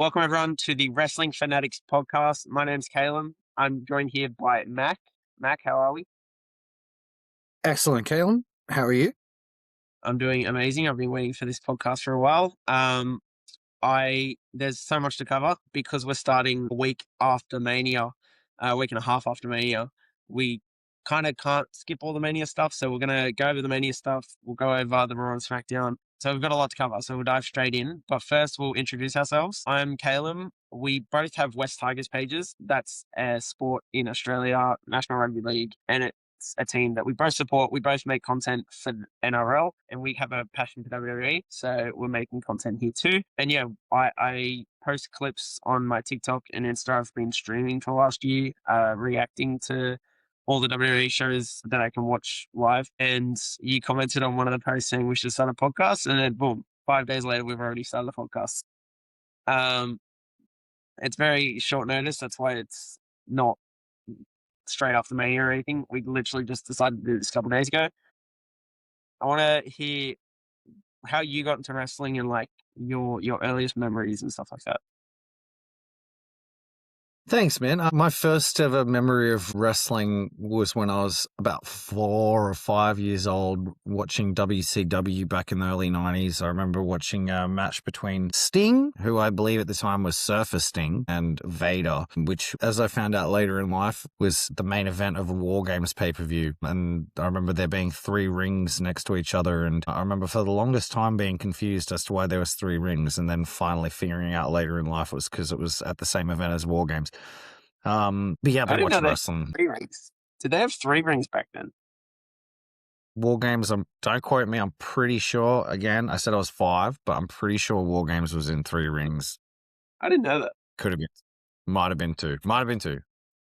Welcome everyone to the Wrestling Fanatics podcast. My name's Caleb. I'm joined here by Mac. Mac, how are we? Excellent, Caleb. How are you? I'm doing amazing. I've been waiting for this podcast for a while. There's so much to cover because we're starting a week after Mania, a week and a half after Mania. We kind of can't skip all the Mania stuff, so we're gonna go over the Mania stuff. We'll go over the Raw and SmackDown. So we've got a lot to cover, so we'll dive straight in. But first, we'll introduce ourselves. I'm Caleb. We both have West Tigers pages. That's a sport in Australia, National Rugby League, and it's a team that we both support. We both make content for NRL, and we have a passion for WWE, so we're making content here too. And yeah, I post clips on my TikTok and Insta. I've been streaming for the last year, reacting to all the WWE shows that I can watch live. And you commented on one of the posts saying we should start a podcast, and then boom, 5 days later, we've already started a podcast. It's very short notice. That's why it's not straight after Mania or anything. We literally just decided to do this a couple of days ago. I want to hear how you got into wrestling and like your earliest memories and stuff like that. Thanks, man. My first ever memory of wrestling was when I was about 4 or 5 years old watching WCW back in the early 90s. I remember watching a match between Sting, who I believe at the time was Surfer Sting, and Vader, which, as I found out later in life, was the main event of a War Games pay-per-view. And I remember there being 3 rings next to each other. And I remember for the longest time being confused as to why there was 3 rings, and then finally figuring out later in life it was because it was at the same event as War Games. But yeah, I've been watching wrestling. 3 rings. Did they have 3 rings back then? War Games, don't quote me, I'm pretty sure, again, I said I was 5, but I'm pretty sure War Games was in 3 rings. I didn't know that. Could have been. Might have been 2. Might have been 2.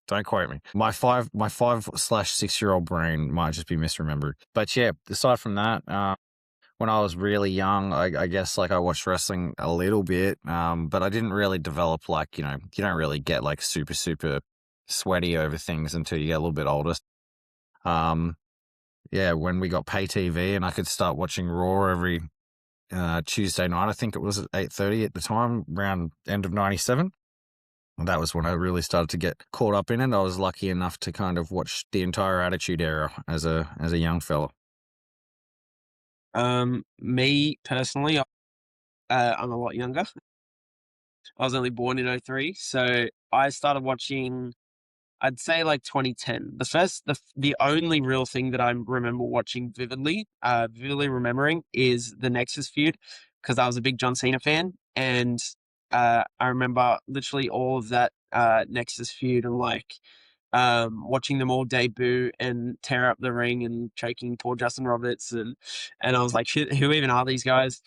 Don't quote me. My 5/6-year-old brain might just be misremembered. But yeah, aside from that, when I was really young, I guess like I watched wrestling a little bit, but I didn't really develop like, you don't really get like super sweaty over things until you get a little bit older. Yeah, when we got pay TV and I could start watching Raw every Tuesday night, I think it was at 8:30 at the time, around end of 97. And that was when I really started to get caught up in it. I was lucky enough to kind of watch the entire Attitude Era as a young fella. Me personally, I'm a lot younger. I was only born in 03, so I started watching, I'd say like 2010. The only real thing that I remember watching vividly remembering is the Nexus feud, because I was a big John Cena fan, and I remember literally all of that Nexus feud and like watching them all debut and tear up the ring and choking poor Justin Roberts, and I was like, who even are these guys?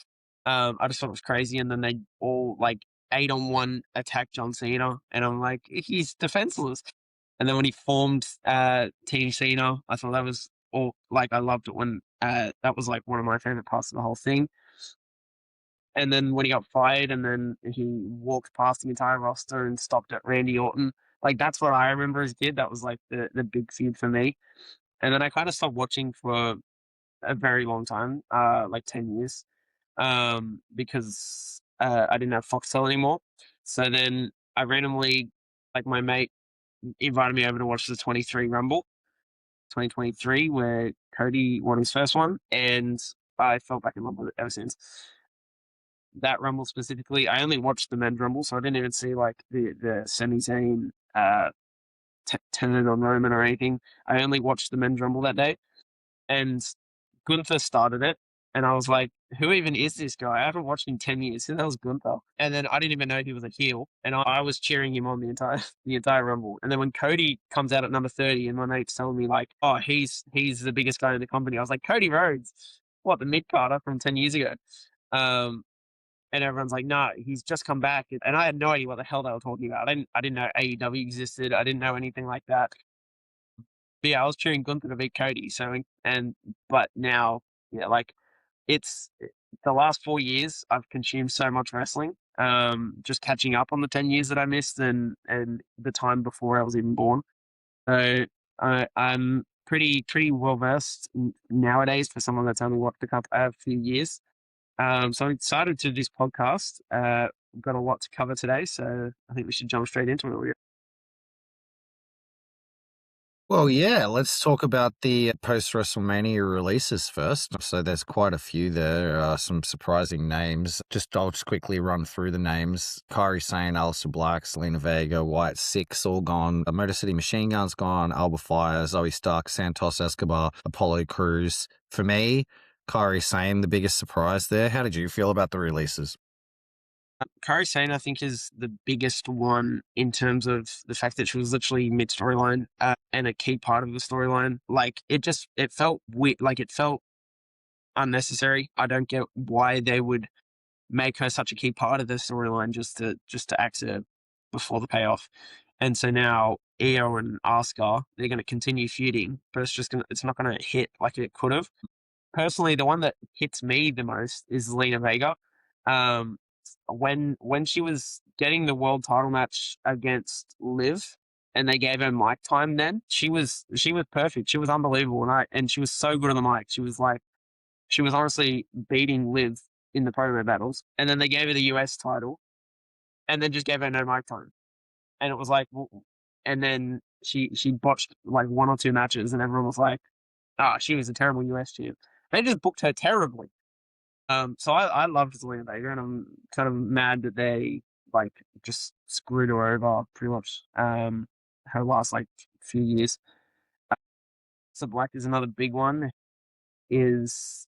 I just thought it was crazy, and then they all like 8-on-1 attack John Cena, and I'm like, he's defenseless. And then when he formed Team Cena, I thought that was all like, I loved it when that was like one of my favorite parts of the whole thing. And then when he got fired, and then he walked past the entire roster and stopped at Randy Orton. Like, that's what I remember as a kid. That was like the big feud for me. And then I kind of stopped watching for a very long time, like 10 years, because I didn't have Foxtel anymore. So then I randomly, like, my mate invited me over to watch the 23 Rumble, 2023, where Cody won his first one, and I fell back in love with it ever since. That Rumble specifically, I only watched the men's Rumble, so I didn't even see like the Sami Zayn turn on Roman or anything. I only watched the men's Rumble that day, and Gunther started it, and I was like, who even is this guy? I haven't watched him in 10 years. Who the hell's Gunther? And then I didn't even know he was a heel, and I was cheering him on the entire Rumble. And then when Cody comes out at number 30, and my mate's telling me like, oh, he's the biggest guy in the company, I was like, Cody Rhodes, what, the mid-carder from 10 years ago? And everyone's like, no, he's just come back. And I had no idea what the hell they were talking about. I didn't know AEW existed. I didn't know anything like that. But yeah, I was cheering Gunther to beat Cody. But now, yeah, like, it's the last 4 years I've consumed so much wrestling. Just catching up on the 10 years that I missed, and the time before I was even born. So I'm pretty well versed nowadays for someone that's only watched a few years. So I'm excited to do this podcast. got a lot to cover today, so I think we should jump straight into it. Well, yeah, let's talk about the post-WrestleMania releases first. So there's quite a few there, some surprising names. I'll just quickly run through the names. Kairi Sane, Aleister Black, Selena Vega, White Six, all gone. Motor City Machine Guns gone. Alba Fire, Zoe Stark, Santos Escobar, Apollo Crews. For me, Kairi Sane, the biggest surprise there. How did you feel about the releases? Kairi Sane, I think, is the biggest one in terms of the fact that she was literally mid storyline and a key part of the storyline. Like it felt weird, like it felt unnecessary. I don't get why they would make her such a key part of the storyline just to axe her before the payoff. And so now Io and Asuka, they're going to continue feuding, but it's not going to hit like it could have. Personally, the one that hits me the most is Zelina Vega. Um, when she was getting the world title match against Liv, and they gave her mic time, then she was perfect. She was unbelievable, and she was so good on the mic. She was honestly beating Liv in the promo battles, and then they gave her the US title, and then just gave her no mic time, and it was like, and then she botched like one or two matches, and everyone was like, "Ah, she was a terrible US champ." They just booked her terribly. So I loved Zelina Vega, and I'm kind of mad that they like just screwed her over pretty much. Her last like few years. So Black is another big one. Is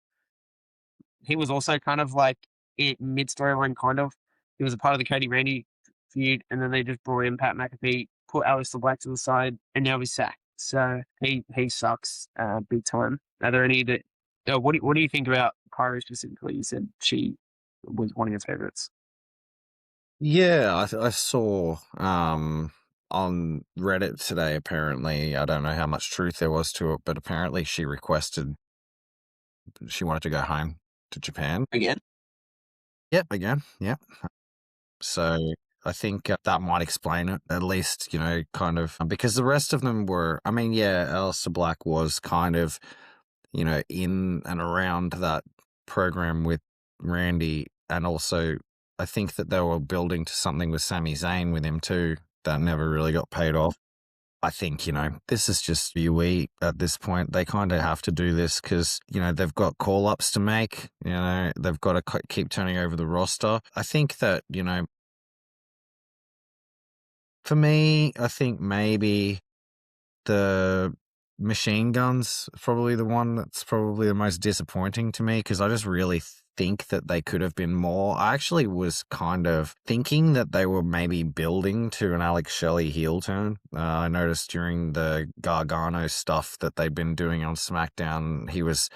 He was also kind of like mid storyline, kind of. He was a part of the Cody Randy feud, and then they just brought in Pat McAfee, put Aleister Black to the side, and now he's sacked. So he sucks big time. Are there any that? What do you think about Kyrie specifically? You said she was one of your favorites. Yeah, I saw on Reddit today, apparently, I don't know how much truth there was to it, but apparently she wanted to go home to Japan. Again? Yep, again. Yep. So I think that might explain it, at least, kind of, because the rest of them were, I mean, yeah, Aleister Black was kind of, in and around that program with Randy. And also, I think that they were building to something with Sami Zayn with him too, that never really got paid off. I think, this is just UE at this point. They kind of have to do this because, they've got call-ups to make. They've got to keep turning over the roster. I think that, for me, I think maybe the Machine Guns probably the one that's probably the most disappointing to me, because I just really think that they could have been more. I actually was kind of thinking that they were maybe building to an Alex Shelley heel turn. I noticed during the Gargano stuff that they'd been doing on SmackDown, he was,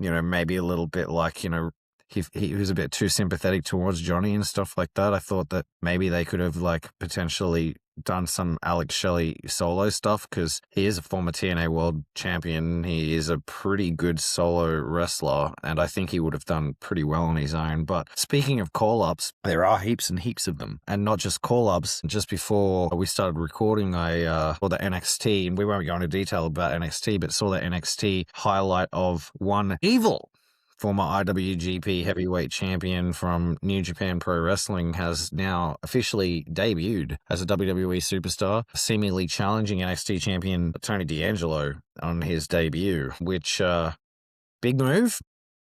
maybe a little bit like, he was a bit too sympathetic towards Johnny and stuff like that. I thought that maybe they could have like potentially done some Alex Shelley solo stuff, because he is a former TNA World Champion. He is a pretty good solo wrestler, and I think he would have done pretty well on his own. But speaking of call-ups, there are heaps and heaps of them, and not just call-ups. Just before we started recording, I saw the NXT, and we won't go into detail about NXT, but saw the NXT highlight of one Evil, former IWGP Heavyweight Champion from New Japan Pro Wrestling, has now officially debuted as a WWE superstar, seemingly challenging NXT Champion Tony D'Angelo on his debut, which, big move.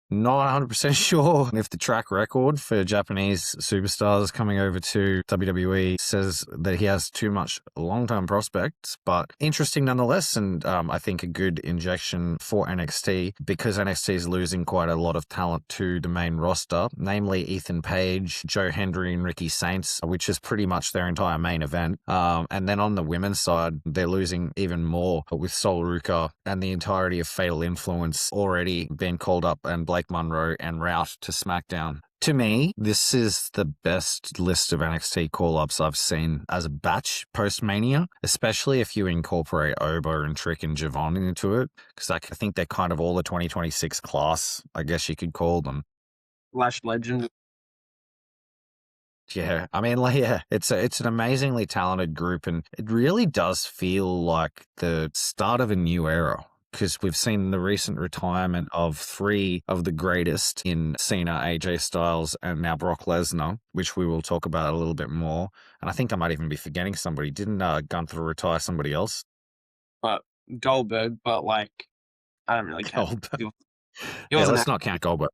Not 100% sure if the track record for Japanese superstars coming over to WWE says that he has too much long-term prospects, but interesting nonetheless, and I think a good injection for NXT, because NXT is losing quite a lot of talent to the main roster, namely Ethan Page, Joe Hendry, and Ricky Saints, which is pretty much their entire main event. And then on the women's side, they're losing even more with Sol Ruka and the entirety of Fatal Influence already being called up, and Blake Monroe and Route to SmackDown. To me, this is the best list of NXT call-ups I've seen as a batch post-Mania, especially if you incorporate Obo and Trick and Javon into it, because I think they're kind of all the 2026 class, I guess you could call them. Lash Legend. Yeah, I mean, it's an amazingly talented group, and it really does feel like the start of a new era, because we've seen the recent retirement of 3 of the greatest in Cena, AJ Styles, and now Brock Lesnar, which we will talk about a little bit more. And I think I might even be forgetting somebody. Didn't Gunther retire somebody else? But Goldberg, but like I don't really care. Goldberg. He Yeah, wasn't. let's not count Goldberg.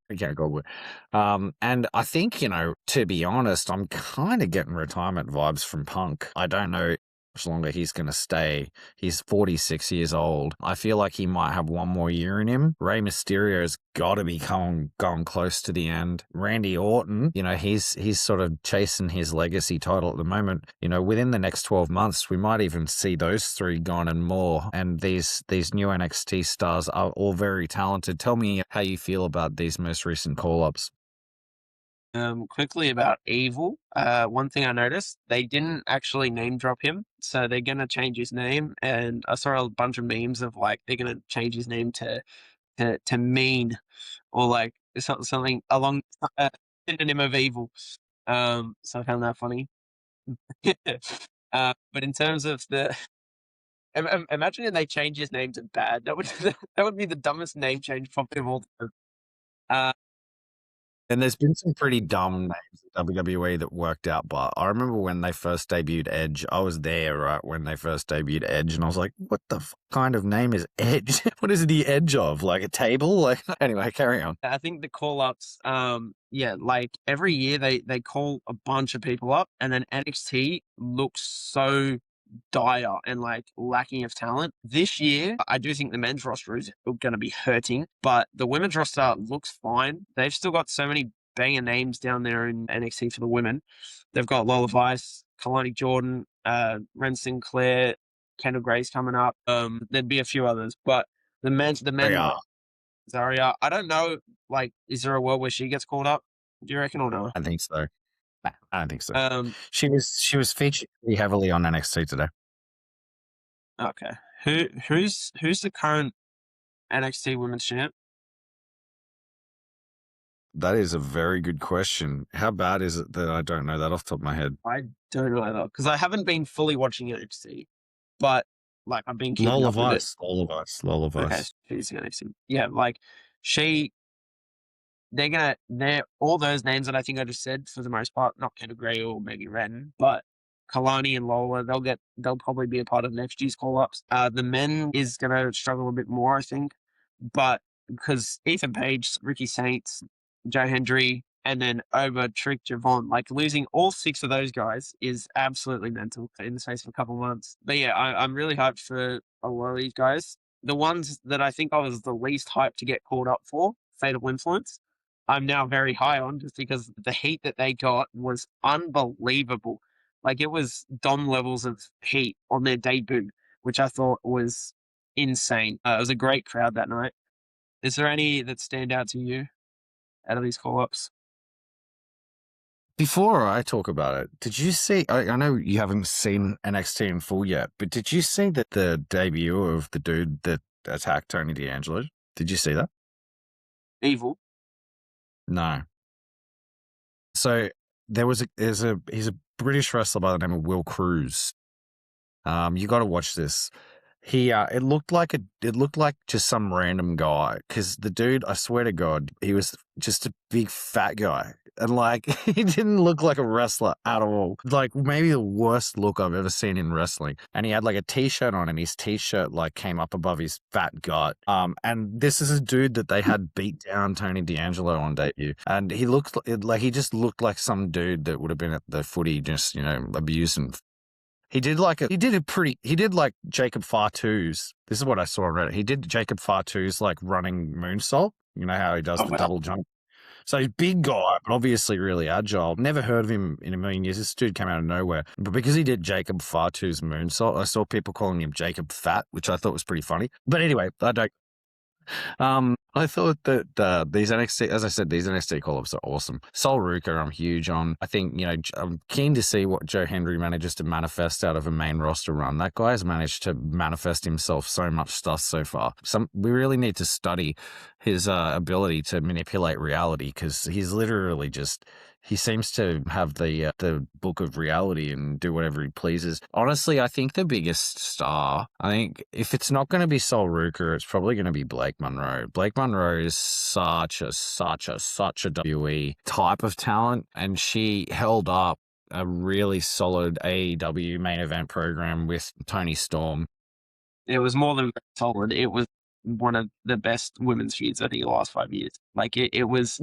And I think, to be honest, I'm kind of getting retirement vibes from Punk. I don't know how much longer he's going to stay. He's 46 years old. I feel like he might have one more year in him. Rey Mysterio's got to be going close to the end. Randy Orton, he's sort of chasing his legacy title at the moment. Within the next 12 months, we might even see those 3 gone and more. And these new NXT stars are all very talented. Tell me how you feel about these most recent call-ups. Quickly about Evil. One thing I noticed, they didn't actually name drop him, so they're gonna change his name. And I saw a bunch of memes of like they're gonna change his name to Mean, or like something along synonym of evil. So I found that funny. But in terms of imagine if they change his name to Bad. That would that would be the dumbest name change probably of all time. And there's been some pretty dumb names at WWE that worked out, but I remember when they first debuted Edge, I was there, right, when they first debuted Edge, and I was like, what the kind of name is Edge? What is the edge of? Like a table? Like, anyway, carry on. I think the call-ups, like every year they call a bunch of people up, and then NXT looks so dire and like lacking of talent. This year, I do think the men's roster is going to be hurting, but the women's roster looks fine. They've still got so many banger names down there in NXT for the women. They've got Lola Vice, Kalani Jordan, Ren Sinclair, Kendall Grace coming up. There'd be a few others, but the men, Zarya. I don't know. Like, is there a world where she gets called up? Do you reckon or no? I think so. I don't think so. She was featured pretty heavily on NXT today. Okay. Who's the current NXT Women's Champ? That is a very good question. How bad is it that I don't know that off the top of my head? I don't know either because I haven't been fully watching NXT, but like I've been keeping Lola up with it. Vice. Lola Vice. Okay, she's NXT. Yeah, like they're all those names that I think I just said for the most part, not Kendall Gray or maybe Ren, but Kalani and Lola, they'll probably be a part of next year's call-ups. The men is gonna struggle a bit more, I think, but because Ethan Page, Ricky Saints, Joe Hendry, and then over Trick Javon, like losing all 6 of those guys is absolutely mental in the space of a couple months. But yeah, I'm really hyped for a lot of these guys. The ones that I think I was the least hyped to get called up for, Fatal Influence, I'm now very high on just because the heat that they got was unbelievable. Like it was Dom levels of heat on their debut, which I thought was insane. It was a great crowd that night. Is there any that stand out to you out of these call-ups? Before I talk about it, did you see? I know you haven't seen NXT in full yet, but did you see that the debut of the dude that attacked Tony D'Angelo? Did you see that? Evil. No. So he's a British wrestler by the name of Will Cruz. You got to watch this. It looked like just some random guy because the dude, I swear to God, he was just a big fat guy and like he didn't look like a wrestler at all. Like maybe the worst look I've ever seen in wrestling. And he had like a t-shirt on and his t-shirt like came up above his fat gut. And this is a dude that they had beat down Tony D'Angelo on debut, and he just looked like some dude that would have been at the footy just abusing. He did like Jacob Fatu's. This is what I saw on Reddit. He did Jacob Fatu's like running moonsault. You know how he does the double jump. So he's a big guy, but obviously really agile. Never heard of him in a million years. This dude came out of nowhere. But because he did Jacob Fatu's moonsault, I saw people calling him Jacob Fat, which I thought was pretty funny. But anyway, I thought that these NXT call-ups are awesome. Sol Ruka, I'm huge on. I think, I'm keen to see what Joe Hendry manages to manifest out of a main roster run. That guy has managed to manifest himself so much stuff so far. We really need to study his ability to manipulate reality because he's literally just He seems to have the book of reality and do whatever he pleases. Honestly, I think the biggest star, I think if it's not going to be Sol Ruker, it's probably going to be Blake Monroe. Blake Monroe is such a WWE type of talent, and she held up a really solid AEW main event program with Tony Storm. It was more than solid. It was one of the best women's feuds I think in the last 5 years. Like it was,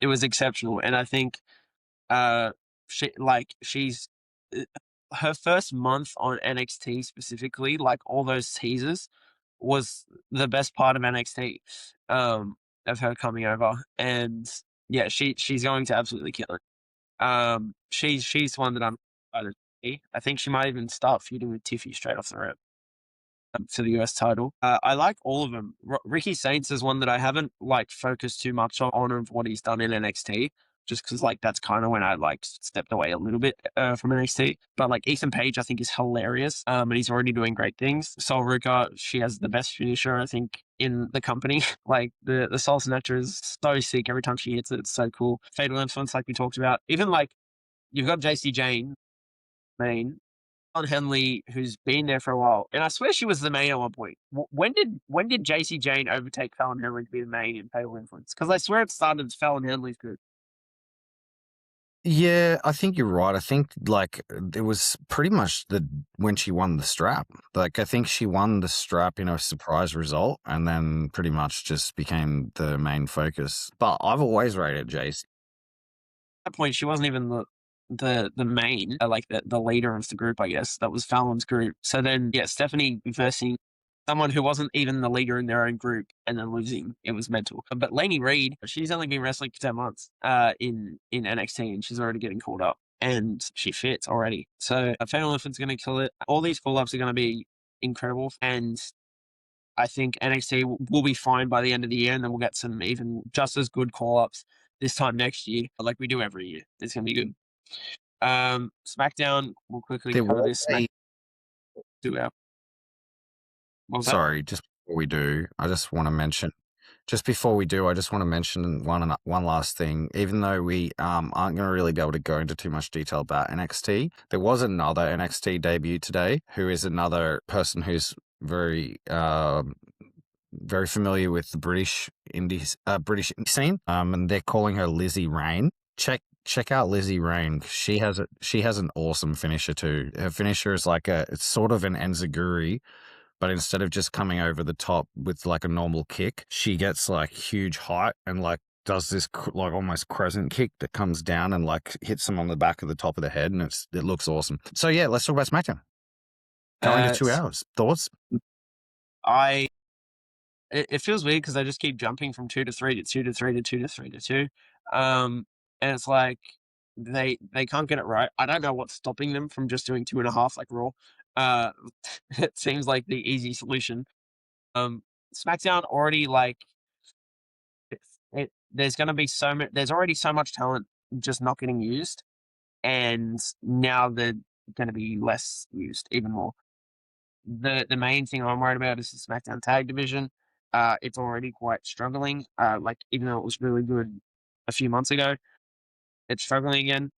it was exceptional, and I think she's her first month on NXT specifically, like all those teasers, was the best part of NXT, of her coming over, and yeah, she's going to absolutely kill it. She's one that I'm excited to see. I think she might even start feuding with Tiffy straight off the rip for the US title. I like all of them. Ricky Saints is one that I haven't like focused too much on of what he's done in NXT, just because like that's kind of when I like stepped away a little bit from NXT. But like Ethan Page, I think is hilarious, and he's already doing great things. Sol Ruka, she has the best finisher I think in the company. Like the Soul Snatcher is so sick every time she hits it. It's so cool. Fatal Influence, like we talked about. Even like you've got JC Jane, main. On Henley, who's been there for a while, and I swear she was the main at one point. When did JC Jane overtake Fallon Henley to be the main in Fatal Influence? Because I swear it started as Fallon Henley's group. Yeah, I think you're right. I think like it was pretty much when she won the strap. Like I think she won the strap in a surprise result, and then pretty much just became the main focus. But I've always rated JC. At that point, she wasn't even the main, like the leader of the group, I guess. That was Fallon's group. So then, yeah, Stephanie versing someone who wasn't even the leader in their own group and then losing. It was mental. But Lainey Reed, she's only been wrestling for 10 months in NXT, and she's already getting called up. And she fits already. So Fatal Infant's going to kill it. All these call-ups are going to be incredible. And I think NXT will be fine by the end of the year, and then we'll get some even just as good call-ups this time next year, like we do every year. It's going to be good. SmackDown, we'll quickly There cover was this. a, 2 hours. What was that? sorry, just before we do, I just want to mention. Just before we do, I just want to mention one last thing. Even though we aren't going to really be able to go into too much detail about NXT, there was another NXT debut today, who is another person who's very familiar with the British indie scene. And they're calling her Lizzie Rain. Check out Lizzie Rain. She has an awesome finisher too. Her finisher is like it's sort of an enziguri, but instead of just coming over the top with like a normal kick, she gets like huge height and like does this like almost crescent kick that comes down and like hits them on the back of the top of the head, and it looks awesome. So yeah, let's talk about SmackDown. Going to 2 hours. Thoughts? It feels weird because I just keep jumping from 2 to 3 to 2 to 3 to 2 to 3 to 2. And it's like they can't get it right. I don't know what's stopping them from just doing 2.5 like Raw. It seems like the easy solution. SmackDown already like there's going to be there's already so much talent just not getting used, and now they're going to be less used even more. The main thing I'm worried about is the SmackDown tag division. It's already quite struggling. Like even though it was really good a few months ago, it's struggling again.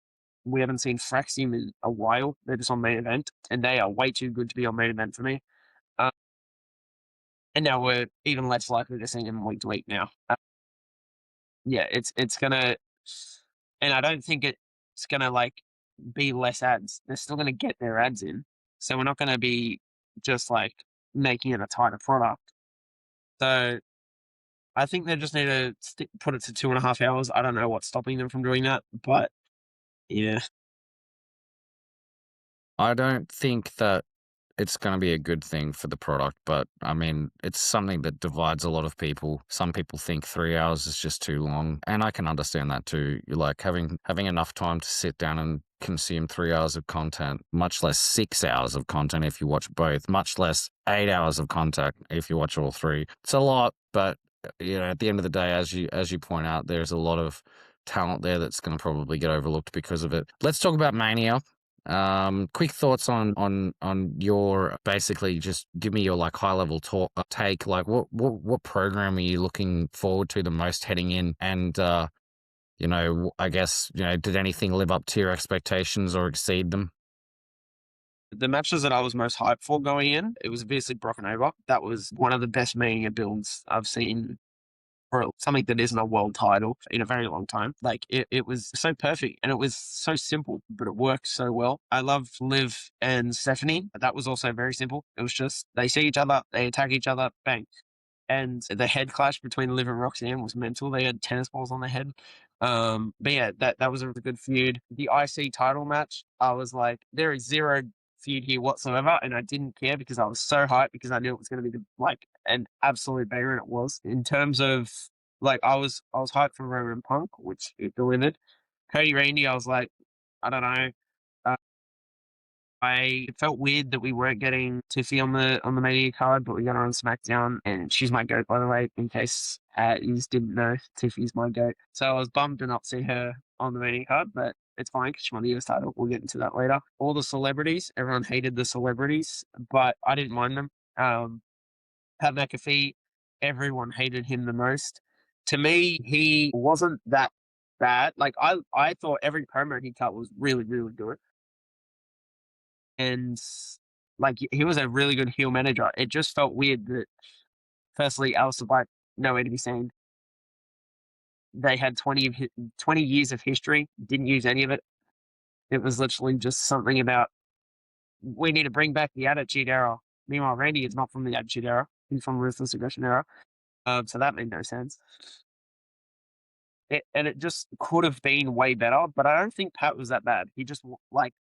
We haven't seen Fraxium in a while. They're just on main event, and they are way too good to be on main event for me. And now we're even less likely to see them week to week now. Yeah, it's gonna, and I don't think it's gonna like be less ads. They're still gonna get their ads in, so we're not gonna be just like making it a tighter product. So I think they just need to put it to 2.5 hours. I don't know what's stopping them from doing that, but yeah. I don't think that it's going to be a good thing for the product, but I mean, it's something that divides a lot of people. Some people think 3 hours is just too long, and I can understand that too. You're like having enough time to sit down and consume 3 hours of content, much less 6 hours of content if you watch both, much less 8 hours of content if you watch all three. It's a lot, but you know, at the end of the day, as you point out, there's a lot of talent there that's going to probably get overlooked because of it. Let's talk about Mania. Quick thoughts on your, basically just give me your like high level take, like what program are you looking forward to the most heading in, and I guess, did anything live up to your expectations or exceed them? The matches that I was most hyped for going in, it was obviously Brock and Over. That was one of the best Mania builds I've seen for something that isn't a world title in a very long time. Like it was so perfect and it was so simple, but it worked so well. I love Liv and Stephanie. That was also very simple. It was just they see each other, they attack each other, bang. And the head clash between Liv and Roxanne was mental. They had tennis balls on their head. But yeah, that was a really good feud. The IC title match, I was like, there is zero feud here whatsoever, and I didn't care because I was so hyped because I knew it was going to be like an absolute banger, and it was. In terms of like, I was hyped for Roman Punk, which it delivered. Cody Randy, I was like, I don't know. I felt weird that we weren't getting Tiffy on the Mania card, but we got her on SmackDown, and she's my goat, by the way, in case you just didn't know. Tiffy's my goat. So I was bummed to not see her on the Mania card, but it's fine because she won the US title. We'll get into that later. All the celebrities, everyone hated the celebrities, but I didn't mind them. Pat McAfee, everyone hated him the most. To me, he wasn't that bad. Like I thought every promo he cut was really, really good. And like he was a really good heel manager. It just felt weird that firstly, Aleister Black nowhere to be seen. They had 20 years of history, didn't use any of it. It was literally just something about we need to bring back the Attitude Era. Meanwhile, Randy is not from the Attitude Era; he's from Ruthless Aggression Era. So that made no sense. And it just could have been way better, but I don't think Pat was that bad. He just like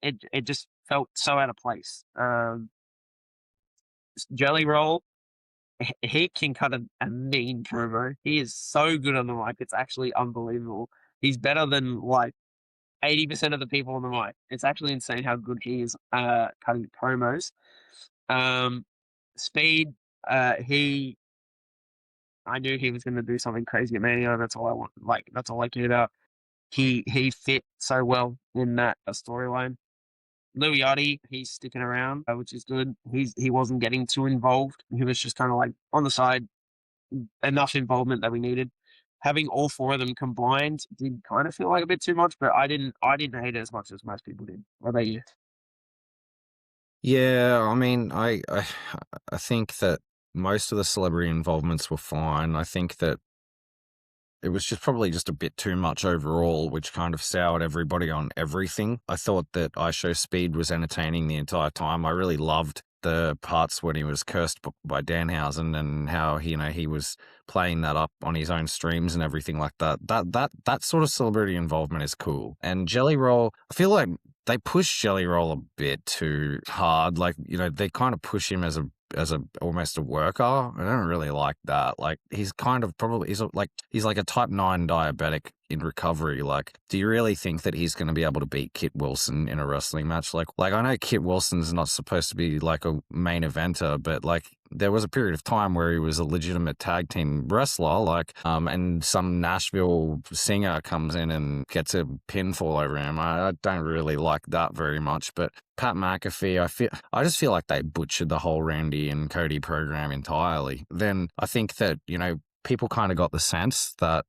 it just felt so out of place. Jelly Roll, he can cut a mean promo. He is so good on the mic. It's actually unbelievable. He's better than like 80% of the people on the mic. It's actually insane how good he is cutting promos. Speed, I knew he was going to do something crazy at Mania. That's all I want. Like that's all I cared about. He fit so well in that storyline. Louis Yachty, he's sticking around, which is good. He wasn't getting too involved. He was just kind of like on the side, enough involvement that we needed. Having all four of them combined did kind of feel like a bit too much, but I didn't hate it as much as most people did. What about you? Yeah, I mean, I think that most of the celebrity involvements were fine. I think that it was probably just a bit too much overall, which kind of soured everybody on everything. I thought that iShow Speed was entertaining the entire time. I really loved the parts when he was cursed by Danhausen and how he was playing that up on his own streams and everything like that. That sort of celebrity involvement is cool. And Jelly Roll, I feel like they push Jelly Roll a bit too hard. Like, they kind of push him as almost a worker. I don't really like that. Like he's like a type 9 diabetic in recovery. Like, do you really think that he's going to be able to beat Kit Wilson in a wrestling match? Like I know Kit Wilson's not supposed to be like a main eventer, but like there was a period of time where he was a legitimate tag team wrestler, like, and some Nashville singer comes in and gets a pinfall over him. I don't really like that very much, but Pat McAfee, I just feel like they butchered the whole Randy and Cody program entirely. Then I think that, people kind of got the sense that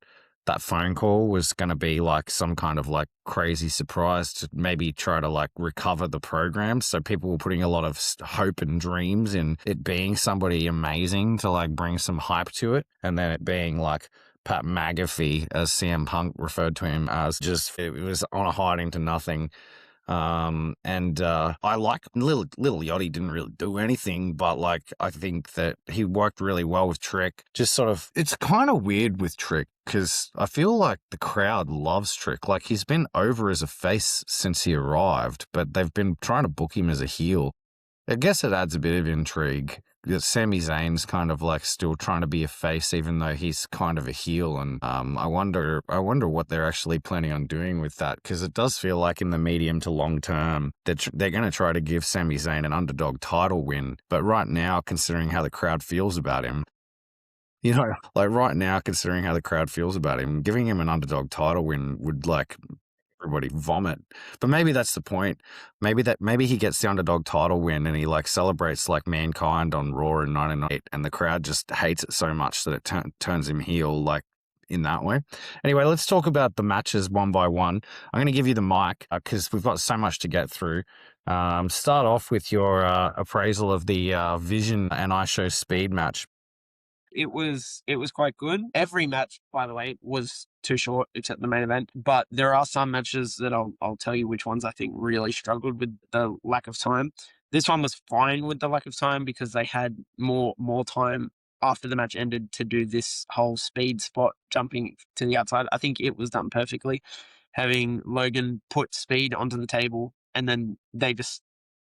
that phone call was going to be like some kind of like crazy surprise to maybe try to like recover the program. So people were putting a lot of hope and dreams in it being somebody amazing to like bring some hype to it. And then it being like Pat McAfee, as CM Punk referred to him as, just, it was on a hiding to nothing. I like Little Yachty didn't really do anything, but like I think that he worked really well with Trick. Just sort of, it's kind of weird with Trick because I feel like the crowd loves Trick. Like he's been over as a face since he arrived, but they've been trying to book him as a heel. I guess it adds a bit of intrigue that Sami Zayn's kind of like still trying to be a face, even though he's kind of a heel. And I wonder what they're actually planning on doing with that, because it does feel like in the medium to long term that they're going to try to give Sami Zayn an underdog title win. But right now, considering how the crowd feels about him, giving him an underdog title win would like everybody vomit. But maybe that's the point. Maybe he gets the underdog title win and he like celebrates like Mankind on Raw in 1998, and the crowd just hates it so much that it turns him heel. Like in that way. Anyway, let's talk about the matches one by one. I'm going to give you the mic because we've got so much to get through. Start off with your appraisal of the Vision and iShow Speed match. It was quite good. Every match, by the way, was too short except the main event. But there are some matches that I'll tell you which ones I think really struggled with the lack of time. This one was fine with the lack of time because they had more time after the match ended to do this whole speed spot jumping to the outside. I think it was done perfectly. Having Logan put speed onto the table and then they just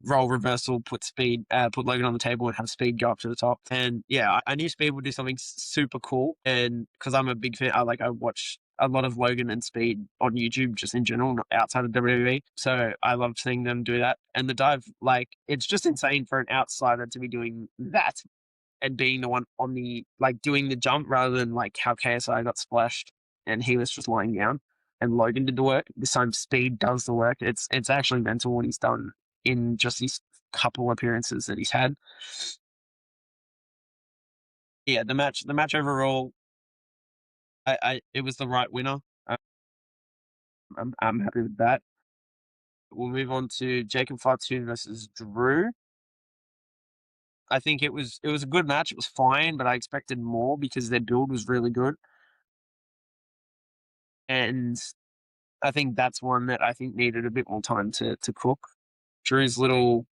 role reversal, put Logan on the table and have speed go up to the top. And yeah, I knew speed would do something super cool. And because I'm a big fan, I watch a lot of Logan and Speed on YouTube just in general, not outside of WWE. So I loved seeing them do that. And the dive, it's just insane for an outsider to be doing that and being the one on the, doing the jump rather than how KSI got splashed and he was just lying down and Logan did the work. This time Speed does the work. It's actually mental what he's done in just these couple appearances that he's had. Yeah, the match overall, it was the right winner. I'm happy with that. We'll move on to Jacob Fatu versus Drew. I think it was a good match. It was fine, but I expected more because their build was really good. And I think that's one that I think needed a bit more time to cook. Drew's little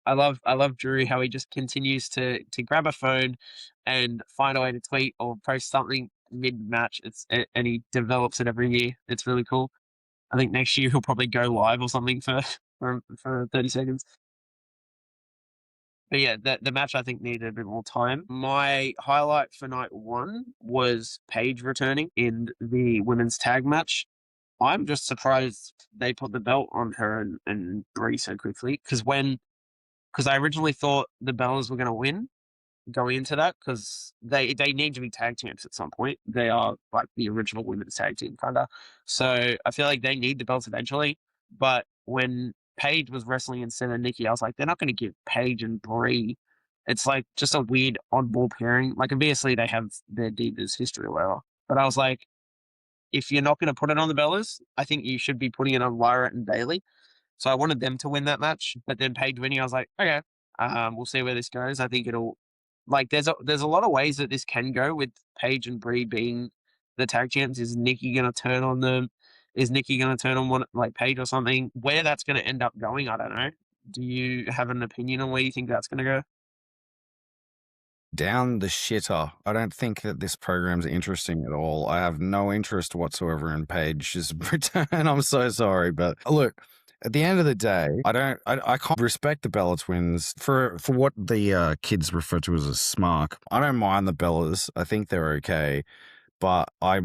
I love Drew, how he just continues to grab a phone and find a way to tweet or post something mid-match. And he develops it every year. It's really cool. I think next year he'll probably go live or something for 30 seconds. But yeah, the match I think needed a bit more time. My highlight for night one was Paige returning in the women's tag match. I'm just surprised they put the belt on her and Brie so quickly because I originally thought the Bellas were going to win going into that because they need to be tag teams at some point. They are like the original women's tag team, kind of. So I feel like they need the belts eventually. But when Paige was wrestling instead of Nikki, I was like, they're not going to give Paige and Brie. It's like just a weird oddball pairing. Like, obviously, they have their Divas history or whatever. But I was like, if you're not going to put it on the Bellas, I think you should be putting it on Lyra and Bailey. So I wanted them to win that match, but then Paige winning, I was like, okay, we'll see where this goes. I think it'll there's a lot of ways that this can go with Paige and Brie being the tag champs. Is Nikki going to turn on them? Is Nikki going to turn on one like Paige or something? Where that's going to end up going, I don't know. Do you have an opinion on where you think that's going to go? Down the shitter. I don't think that this program's interesting at all. I have no interest whatsoever in Paige's return. I'm so sorry, but look, at the end of the day, I can't respect the Bella Twins for what the kids refer to as a smark. I don't mind the Bellas. I think they're okay, but I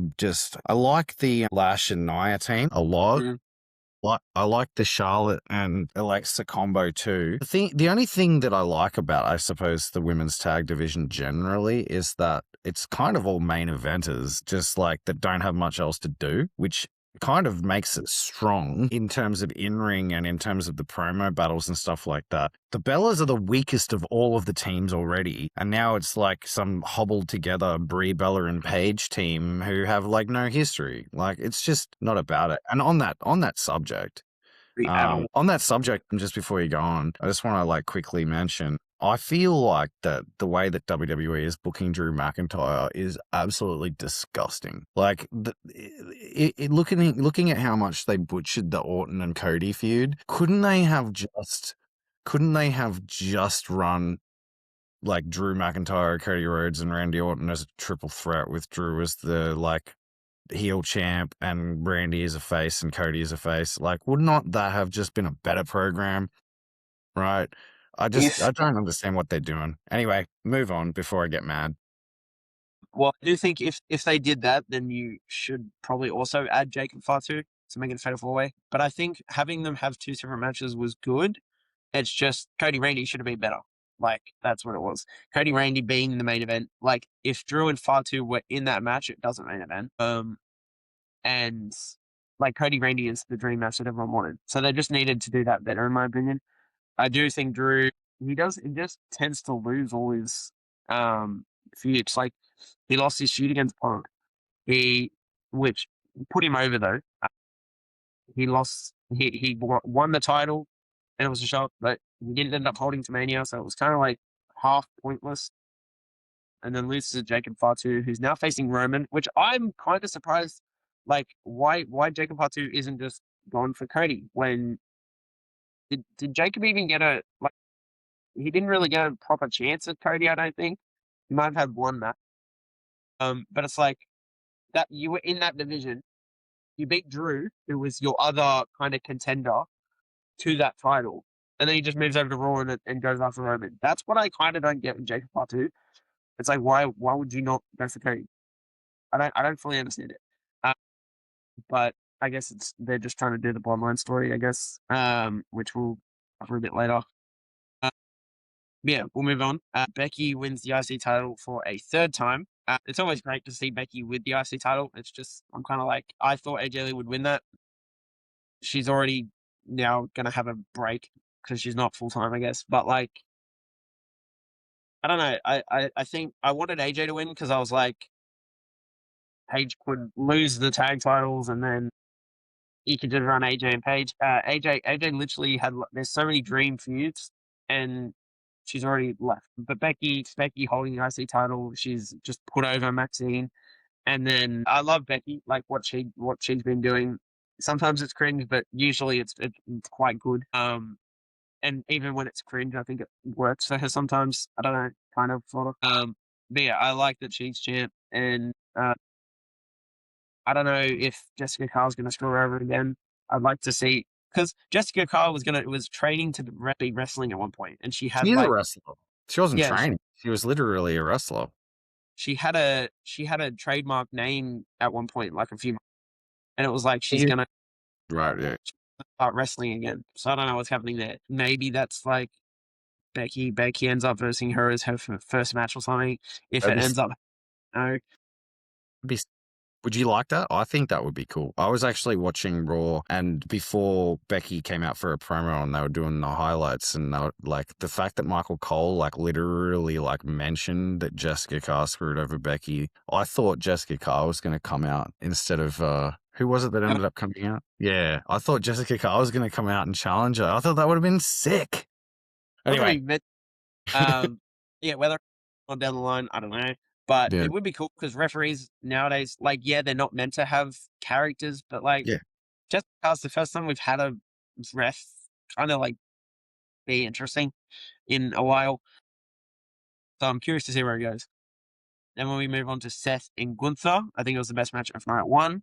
like the Lash and Nia team a lot. Mm. I like the Charlotte and Alexa combo too. The only thing that I like about, I suppose, the women's tag division generally is that it's kind of all main eventers, just like that don't have much else to do, which kind of makes it strong in terms of in-ring and in terms of the promo battles and stuff like that. The Bellas are the weakest of all of the teams already, and now it's like some hobbled together Brie, Bella, and Paige team who have like no history. Like, it's just not about it. And on that subject, and just before you go on, I just want to like quickly mention, I feel like that the way that WWE is booking Drew McIntyre is absolutely disgusting. Like, looking at how much they butchered the Orton and Cody feud, couldn't they have just run like Drew McIntyre, Cody Rhodes, and Randy Orton as a triple threat with Drew as the like heel champ and Randy is a face and Cody is a face? Like, would not that have just been a better program? Right? I don't understand what they're doing. Anyway, move on before I get mad. Well, I do think if they did that, then you should probably also add Jacob Fatu to make it a fatal four-way. But I think having them have two separate matches was good. It's just Cody Randy should have been better. Like, that's what it was. Cody Randy being the main event. Like, if Drew and Fatu were in that match, it doesn't main event. And like Cody Randy is the dream match that everyone wanted. So they just needed to do that better, in my opinion. I do think Drew, he just tends to lose all his feuds. Like, he lost his feud against Punk. which put him over though. He lost. He won the title, and it was a shock, but he didn't end up holding to Mania, so it was kind of like half pointless. And then loses to Jacob Fatu, who's now facing Roman, which I'm kind of surprised. Like, why Jacob Fatu isn't just gone for Cody? When did Jacob even get a like? He didn't really get a proper chance at Cody. I don't think he might have had one match. But it's like that you were in that division. You beat Drew, who was your other kind of contender to that title, and then he just moves over to Raw and goes after Roman. That's what I kind of don't get with Jacob Fatu. It's like why would you not go for Cody? I don't fully understand it. Uh, but I guess they're just trying to do the bloodline story, I guess, which we'll cover a bit later. Yeah, we'll move on. Becky wins the IC title for a third time. It's always great to see Becky with the IC title. It's just, I'm kind of like, I thought AJ Lee would win that. She's already now going to have a break because she's not full time, I guess. But like, I don't know. I think I wanted AJ to win because I was like, Paige could lose the tag titles and then you could just run AJ and Paige. AJ literally had, there's so many dream feuds and she's already left. But Becky holding the IC title, she's just put over Maxine. And then I love Becky, like what she's been doing. Sometimes it's cringe, but usually it's quite good. And even when it's cringe, I think it works for her sometimes. I don't know, kind of sort of. But yeah, I like that she's champ, and I don't know if Jessica Carl's going to screw her over again. I'd like to see because Jessica Carl was training to be wrestling at one point, and she had She's a like wrestler. She wasn't yeah, training. She was literally a wrestler. she had a trademark name at one point, like a few months, and it was like she's gonna Right, yeah. start wrestling again. So I don't know what's happening there. Maybe that's like Becky ends up versing her as her first match or something. If That'd it be, ends up, no, be Would you like that? I think that would be cool. I was actually watching Raw, and before Becky came out for a promo and they were doing the highlights, and they were, like, the fact that Michael Cole like literally like mentioned that Jessica Carr screwed over Becky, I thought Jessica Carr was going to come out instead of who was it that ended up coming out? Yeah, I thought Jessica Carr was going to come out and challenge her. I thought that would have been sick. Anyway, yeah, whether on down the line, I don't know. But yeah, it would be cool because referees nowadays, like, yeah, they're not meant to have characters, but like, yeah. just because the first time we've had a ref kind of like be interesting in a while. So I'm curious to see where it goes. Then when we move on to Seth and Gunther, I think it was the best match of night one.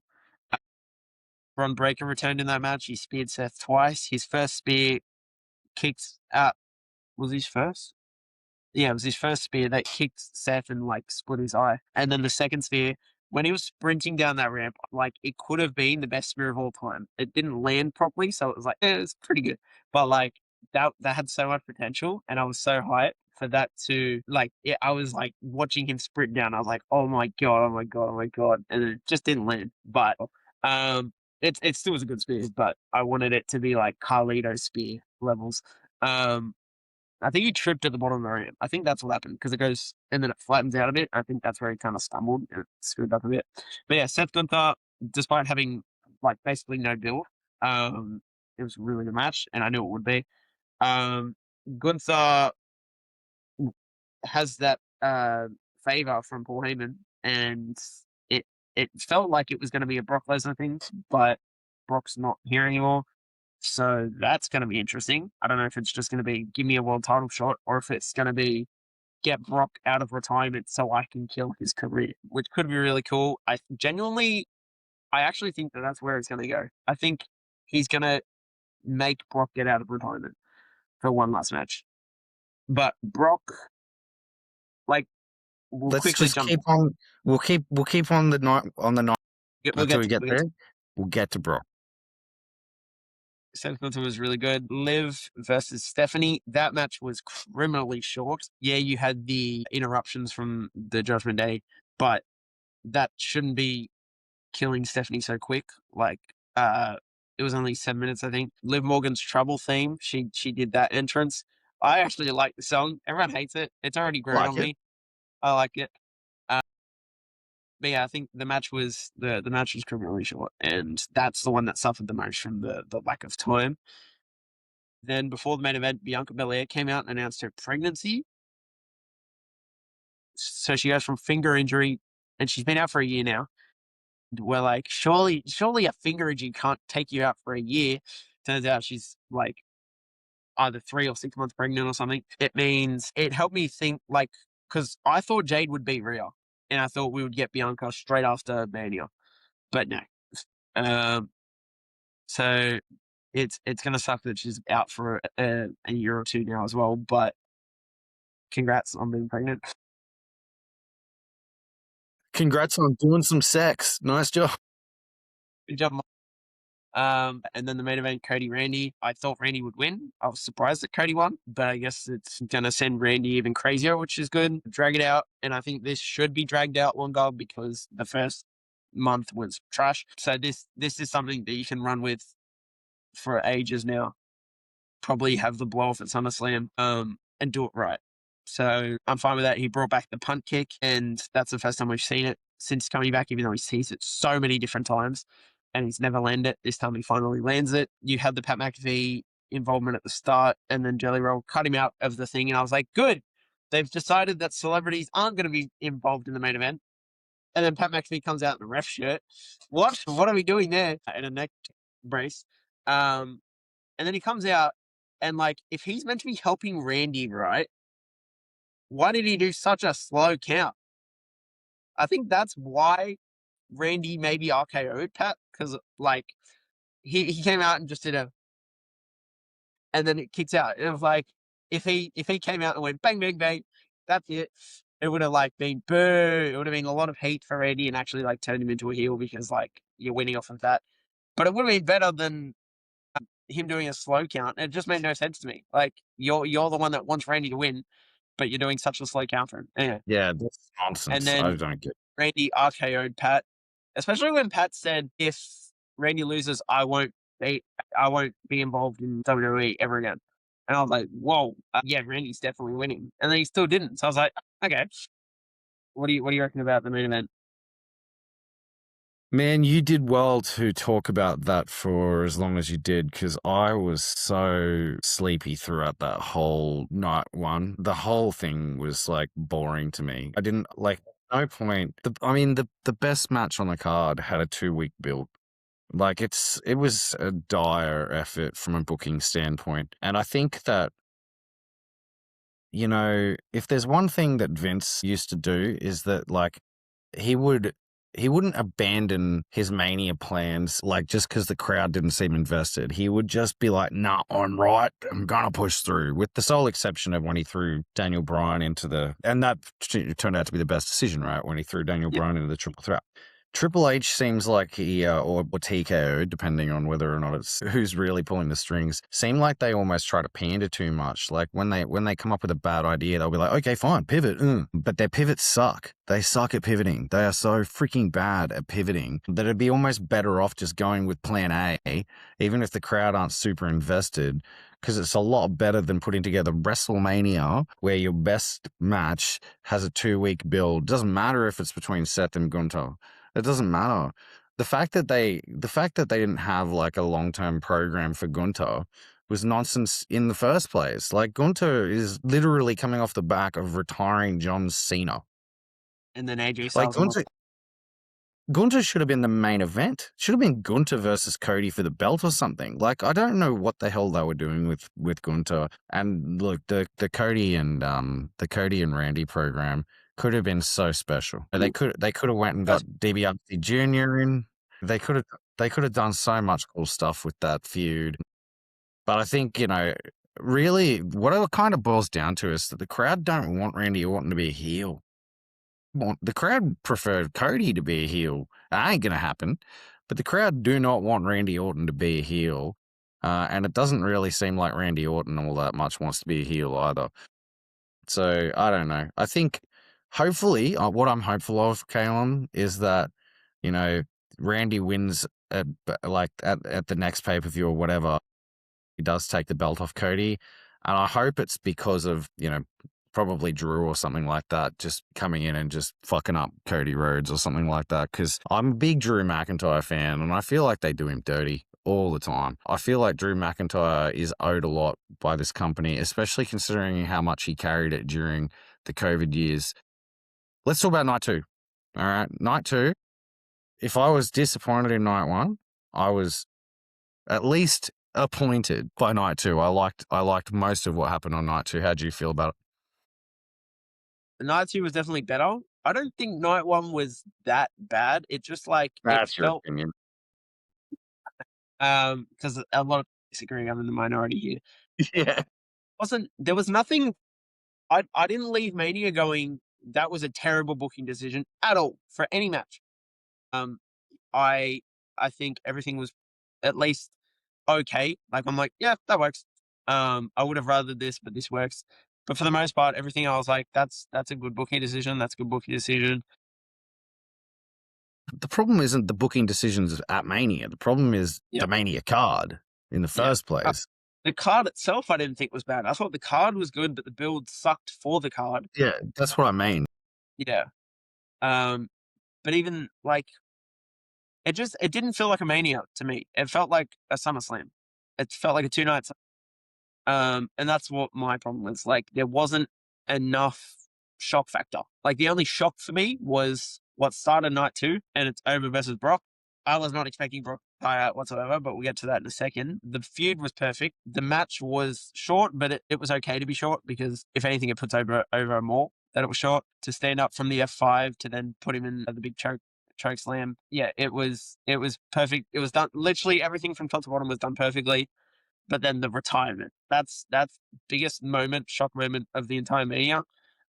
Ron Breakker returned in that match. He speared Seth twice. His first spear kicked out. Was his first? Yeah, it was his first spear that kicked Seth and like split his eye. And then the second spear, when he was sprinting down that ramp, like it could have been the best spear of all time. It didn't land properly, so it was like it was pretty good. But like that had so much potential, and I was so hyped for that to like. Yeah, I was like watching him sprint down. I was like, oh my god, oh my god, oh my god, and it just didn't land. But it still was a good spear, but I wanted it to be like Carlito spear levels. I think he tripped at the bottom of the ramp. I think that's what happened because it goes and then it flattens out a bit. I think that's where he kind of stumbled and it screwed up a bit. But yeah, Seth Gunther, despite having like basically no build, it was a really good match and I knew it would be. Gunther has that favor from Paul Heyman and it it felt like it was going to be a Brock Lesnar thing, but Brock's not here anymore. So that's going to be interesting. I don't know if it's just going to be give me a world title shot or if it's going to be get Brock out of retirement so I can kill his career, which could be really cool. I actually think that that's where it's going to go. I think he's going to make Brock get out of retirement for one last match. But Brock, like, we'll Let's quickly just jump. keep on. We'll keep on the night until we get there. We'll get to Brock. Seth Gunther was really good. Liv versus Stephanie. That match was criminally short. Yeah, you had the interruptions from the Judgment Day, but that shouldn't be killing Stephanie so quick. Like, it was only 7 minutes, I think. Liv Morgan's Trouble theme. She did that entrance. I actually like the song. Everyone hates it. It's already grown Like on it. me. I like it. But yeah, I think the match was criminally short, and that's the one that suffered the most from the lack of time. Then before the main event, Bianca Belair came out and announced her pregnancy. So she goes from finger injury, and she's been out for a year now. We're like, surely a finger injury can't take you out for a year. Turns out she's like either 3 or 6 months pregnant or something. It means it helped me think, like, because I thought Jade would beat Rhea, and I thought we would get Bianca straight after Mania, but no. So it's gonna suck that she's out for a year or two now as well. But congrats on being pregnant. Congrats on doing some sex. Nice job. Good job. And then the main event, Cody Randy. I thought Randy would win. I was surprised that Cody won, but I guess it's gonna send Randy even crazier, which is good. Drag it out, and I think this should be dragged out longer because the first month was trash. So this is something that you can run with for ages now. Probably have the blow off at SummerSlam, and do it right. So I'm fine with that. He brought back the punt kick, and that's the first time we've seen it since coming back, even though he's teased it so many different times and he's never landed it. This time he finally lands it. You had the Pat McAfee involvement at the start, and then Jelly Roll cut him out of the thing, and I was like, good. They've decided that celebrities aren't going to be involved in the main event. And then Pat McAfee comes out in a ref shirt. What are we doing there? In a neck brace. And then he comes out, and like, if he's meant to be helping Randy, right? Why did he do such a slow count? I think that's why Randy maybe RKO'd Pat, because like he came out and just did and then it kicks out. It was like, if he came out and went bang bang bang, that's it. It would have like been boo. It would have been a lot of heat for Randy and actually like turned him into a heel because like you're winning off of that. But it would have been better than him doing a slow count. It just made no sense to me. Like you're the one that wants Randy to win, but you're doing such a slow count for him. Anyway. Yeah, that's And nonsense. I then don't get. Randy RKO'd Pat, especially when Pat said, "If Randy loses, I won't be involved in WWE ever again." And I was like, "Whoa, yeah, Randy's definitely winning." And then he still didn't. So I was like, "Okay, what do you reckon about the main event?" Man, you did well to talk about that for as long as you did, because I was so sleepy throughout that whole night one. The whole thing was like boring to me. I didn't like no point. The best match on the card had a 2-week build. Like it was a dire effort from a booking standpoint. And I think that, if there's one thing that Vince used to do is that like he wouldn't abandon his Mania plans like just because the crowd didn't seem invested. He would just be like, "Nah, I'm right. I'm gonna push through." With the sole exception of when he threw Daniel Bryan and that turned out to be the best decision, right? When he threw Daniel Bryan into the triple threat. Triple H seems like he, or TKO, depending on whether or not it's who's really pulling the strings, seem like they almost try to pander too much. Like when they come up with a bad idea, they'll be like, "Okay, fine, pivot." But their pivots suck. They suck at pivoting. They are so freaking bad at pivoting that it'd be almost better off just going with plan A, even if the crowd aren't super invested, because it's a lot better than putting together WrestleMania where your best match has a 2-week build. Doesn't matter if it's between Seth and Gunther. It doesn't matter. The fact that they didn't have like a long-term program for Gunther was nonsense in the first place. Like Gunther is literally coming off the back of retiring John Cena. And then AJ Like Styles. Gunther should have been the main event. Should have been Gunther versus Cody for the belt or something. Like I don't know what the hell they were doing with Gunther. And look, the Cody and Randy program could have been so special. They could have went and got DiBiase Jr. in. They could have done so much cool stuff with that feud. But I think, really what it kind of boils down to is that the crowd don't want Randy Orton to be a heel. The crowd preferred Cody to be a heel. That ain't gonna happen. But the crowd do not want Randy Orton to be a heel. And it doesn't really seem like Randy Orton all that much wants to be a heel either. So I don't know. I think hopefully what I'm hopeful of, Calum, is that, Randy wins at the next pay-per-view or whatever. He does take the belt off Cody. And I hope it's because of, probably Drew or something like that, just coming in and just fucking up Cody Rhodes or something like that. Because I'm a big Drew McIntyre fan, and I feel like they do him dirty all the time. I feel like Drew McIntyre is owed a lot by this company, especially considering how much he carried it during the COVID years. Let's talk about night 2. All right, night 2. If I was disappointed in night 1, I was at least appointed by night 2. I liked most of what happened on night 2. How do you feel about it? Night 2 was definitely better. I don't think night 1 was that bad. It just like it That's your felt opinion. because a lot of disagree. I'm in the minority here. Yeah. There was nothing. I didn't leave Mania going, that was a terrible booking decision at all for any match. I think everything was at least okay. Like I'm like, yeah, that works. I would have rather this, but this works. But for the most part, everything I was like, that's a good booking decision. That's a good booking decision. The problem isn't the booking decisions at Mania. The problem is the Mania card in the first place. The card itself, I didn't think was bad. I thought the card was good, but the build sucked for the card. Yeah, that's what I mean. Yeah. But even like, it didn't feel like a Mania to me. It felt like a SummerSlam. It felt like a 2 nights. And that's what my problem was. Like, there wasn't enough shock factor. Like, the only shock for me was what started night 2, and it's Over versus Brock. I was not expecting Brock to tie out whatsoever, but we'll get to that in a second. The feud was perfect. The match was short, but it was okay to be short because, if anything, it puts over more that it was short. To stand up from the F5 to then put him in the big choke slam. Yeah, it was perfect. It was done. Literally everything from top to bottom was done perfectly. But then the retirement, that's biggest shock moment of the entire Mania.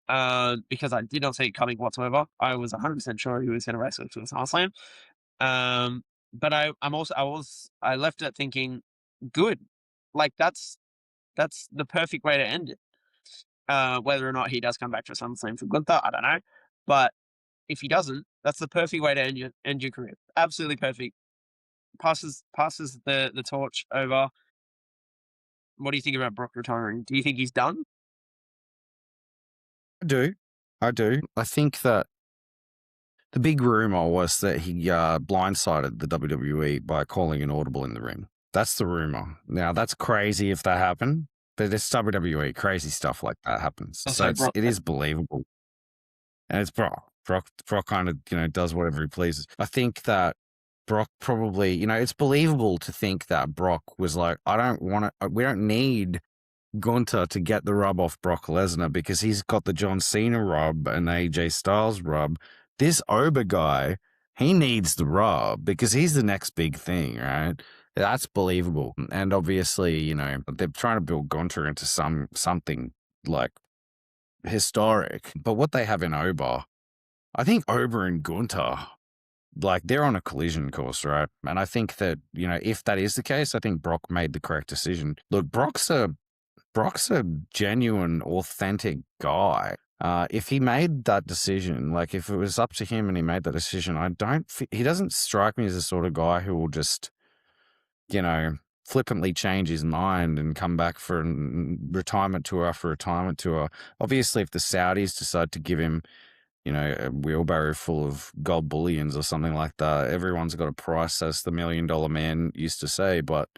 Because I did not see it coming whatsoever. I was 100% sure he was going to wrestle to a SummerSlam. But I left it thinking, good. Like that's the perfect way to end it. Whether or not he does come back for SummerSlam for Gunther, I don't know. But if he doesn't, that's the perfect way to end your career. Absolutely perfect. Passes the torch over. What do you think about Brock retiring? Do you think he's done? I do. I think that the big rumor was that he blindsided the WWE by calling an audible in the ring. That's the rumor. Now, that's crazy if that happened, but it's WWE. Crazy stuff like that happens. So it is believable. And it's Brock. Brock kind of, does whatever he pleases. I think that Brock probably, it's believable to think that Brock was like, we don't need Gunther to get the rub off Brock Lesnar because he's got the John Cena rub and the AJ Styles rub. This Oba guy, he needs the rub because he's the next big thing, right? That's believable. And obviously, they're trying to build Gunther into something like historic. But what they have in Oba, I think Oba and Gunther, like they're on a collision course, right? And I think that, if that is the case, I think Brock made the correct decision. Look, Brock's a genuine, authentic guy. If he made that decision, like if it was up to him and he made that decision, he doesn't strike me as the sort of guy who will just, flippantly change his mind and come back for a retirement tour after retirement tour. Obviously, if the Saudis decide to give him, a wheelbarrow full of gold bullions or something like that, everyone's got a price, as the $1 Million Man used to say. But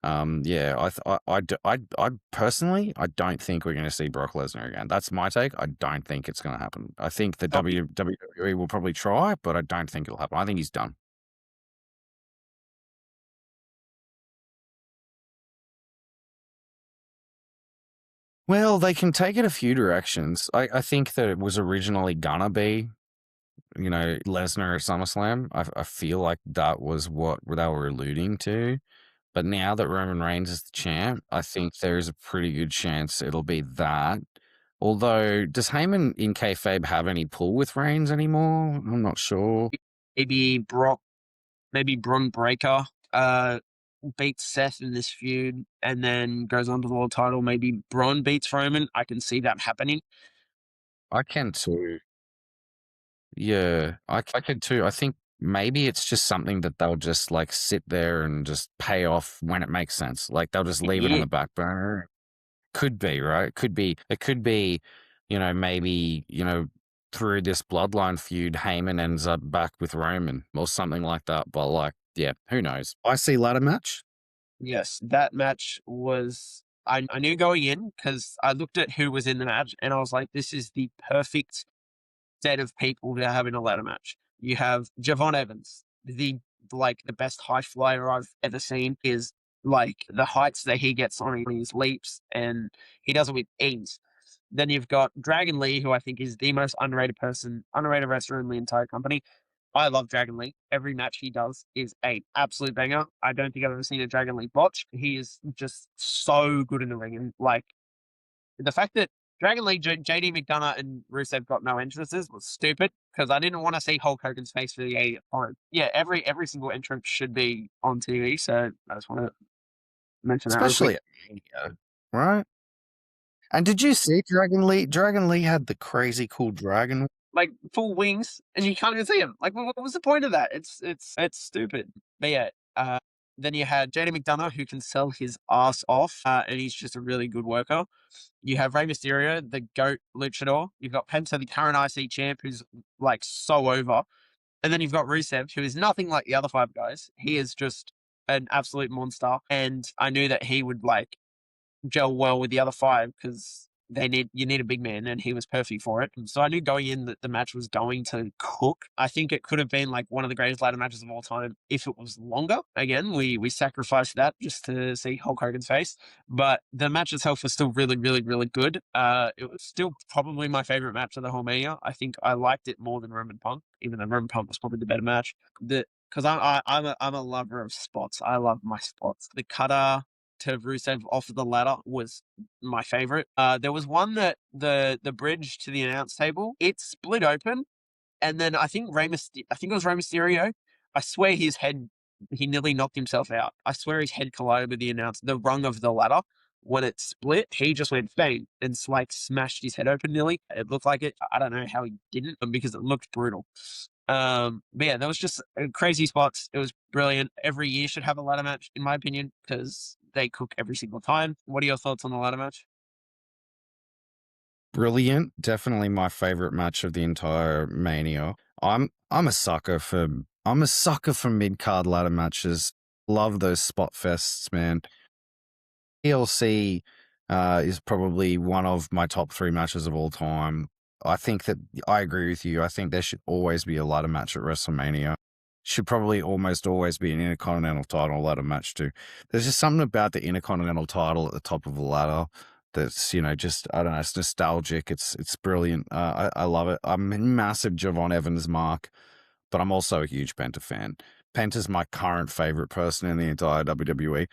yeah, I personally, I don't think we're going to see Brock Lesnar again. That's my take. I don't think it's going to happen. I think the WWE will probably try, but I don't think it'll happen. I think he's done. Well, they can take it a few directions. I think that it was originally gonna be, Lesnar or SummerSlam. I feel like that was what they were alluding to. But now that Roman Reigns is the champ, I think there is a pretty good chance it'll be that. Although, does Heyman in kayfabe have any pull with Reigns anymore? I'm not sure. Maybe Braun Breaker beats Seth in this feud and then goes on to the world title. Maybe Braun beats Roman. I can see that happening. I can too. Yeah, I can too. I think maybe it's just something that they'll just like sit there and just pay off when it makes sense. Like they'll just leave it on the back burner. Could be, right? It could be maybe, through this bloodline feud, Heyman ends up back with Roman or something like that. But like, yeah, who knows? I see ladder match. Yes, that match was. I knew going in because I looked at who was in the match and I was like, this is the perfect set of people to have in a ladder match. You have Javon Evans, the best high flyer I've ever seen. Is like the heights that he gets on his leaps, and he does it with ease. Then you've got Dragon Lee, who I think is the most underrated wrestler in the entire company. I love Dragon Lee. Every match he does is a absolute banger. I don't think I've ever seen a Dragon Lee botch. He is just so good in the ring, and like the fact that Dragon Lee, JD McDonough, and Rusev got no entrances was stupid because I didn't want to see Hulk Hogan's face for the 80th time. Yeah, every single entrance should be on TV, so I just want to mention that real quick. Especially at Mania, right? And did you see Dragon Lee? Dragon Lee had the crazy cool dragon. Like full wings, and you can't even see him. Like, what was the point of that? It's stupid. But yeah, then you had JD McDonough who can sell his ass off, and he's just a really good worker. You have Rey Mysterio, the GOAT luchador. You've got Penta, the current IC champ, who's like so over. And then you've got Rusev, who is nothing like the other five guys. He is just an absolute monster. And I knew that he would like gel well with the other five because you need a big man, and he was perfect for it. So I knew going in that the match was going to cook. I think it could have been like one of the greatest ladder matches of all time if it was longer. Again, we sacrificed that just to see Hulk Hogan's face, but the match itself was still really, really, really good. It was still probably my favorite match of the whole Mania. I think I liked it more than Roman Punk, even though Roman Punk was probably the better match. Because I'm a lover of spots. I love my spots. The cutter to Rusev off of the ladder was my favorite. There was one that the bridge to the announce table, it split open, and then I think it was Rey Mysterio. I swear he nearly knocked himself out. I swear his head collided with the rung of the ladder. When it split, he just went bang and like smashed his head open nearly. It looked like it. I don't know how he didn't because it looked brutal. But yeah, that was just crazy spots. It was brilliant. Every year should have a ladder match, in my opinion, because they cook every single time. What are your thoughts on the ladder match? Brilliant. Definitely my favorite match of the entire Mania. I'm a sucker for mid card ladder matches. Love those spot fests, man. TLC is probably one of my top 3 matches of all time. I think that I agree with you. I think there should always be a ladder match at WrestleMania. Should probably almost always be an Intercontinental title ladder match too. There's just something about the Intercontinental title at the top of the ladder that's, just, I don't know, it's nostalgic. It's brilliant. I love it. I'm a massive Javon Evans mark, but I'm also a huge Penta fan. Penta's my current favorite person in the entire WWE.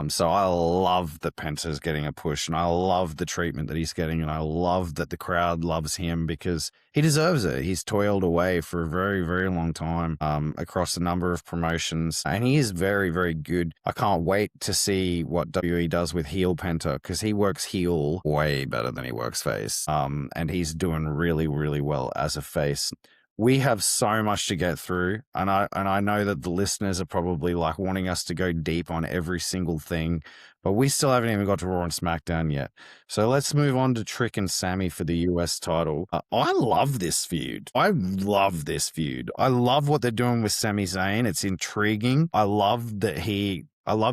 So I love that Penta's getting a push, and I love the treatment that he's getting, and I love that the crowd loves him because he deserves it. He's toiled away for a very, very long time across a number of promotions, and he is very, very good. I can't wait to see what WWE does with heel Penta because he works heel way better than he works face, and he's doing really, really well as a face. We have so much to get through, and I know that the listeners are probably like wanting us to go deep on every single thing, but we still haven't even got to Raw and SmackDown yet. So let's move on to Trick and Sammy for the US title. I love this feud. I love this feud. I love what they're doing with Sami Zayn. It's intriguing. I love the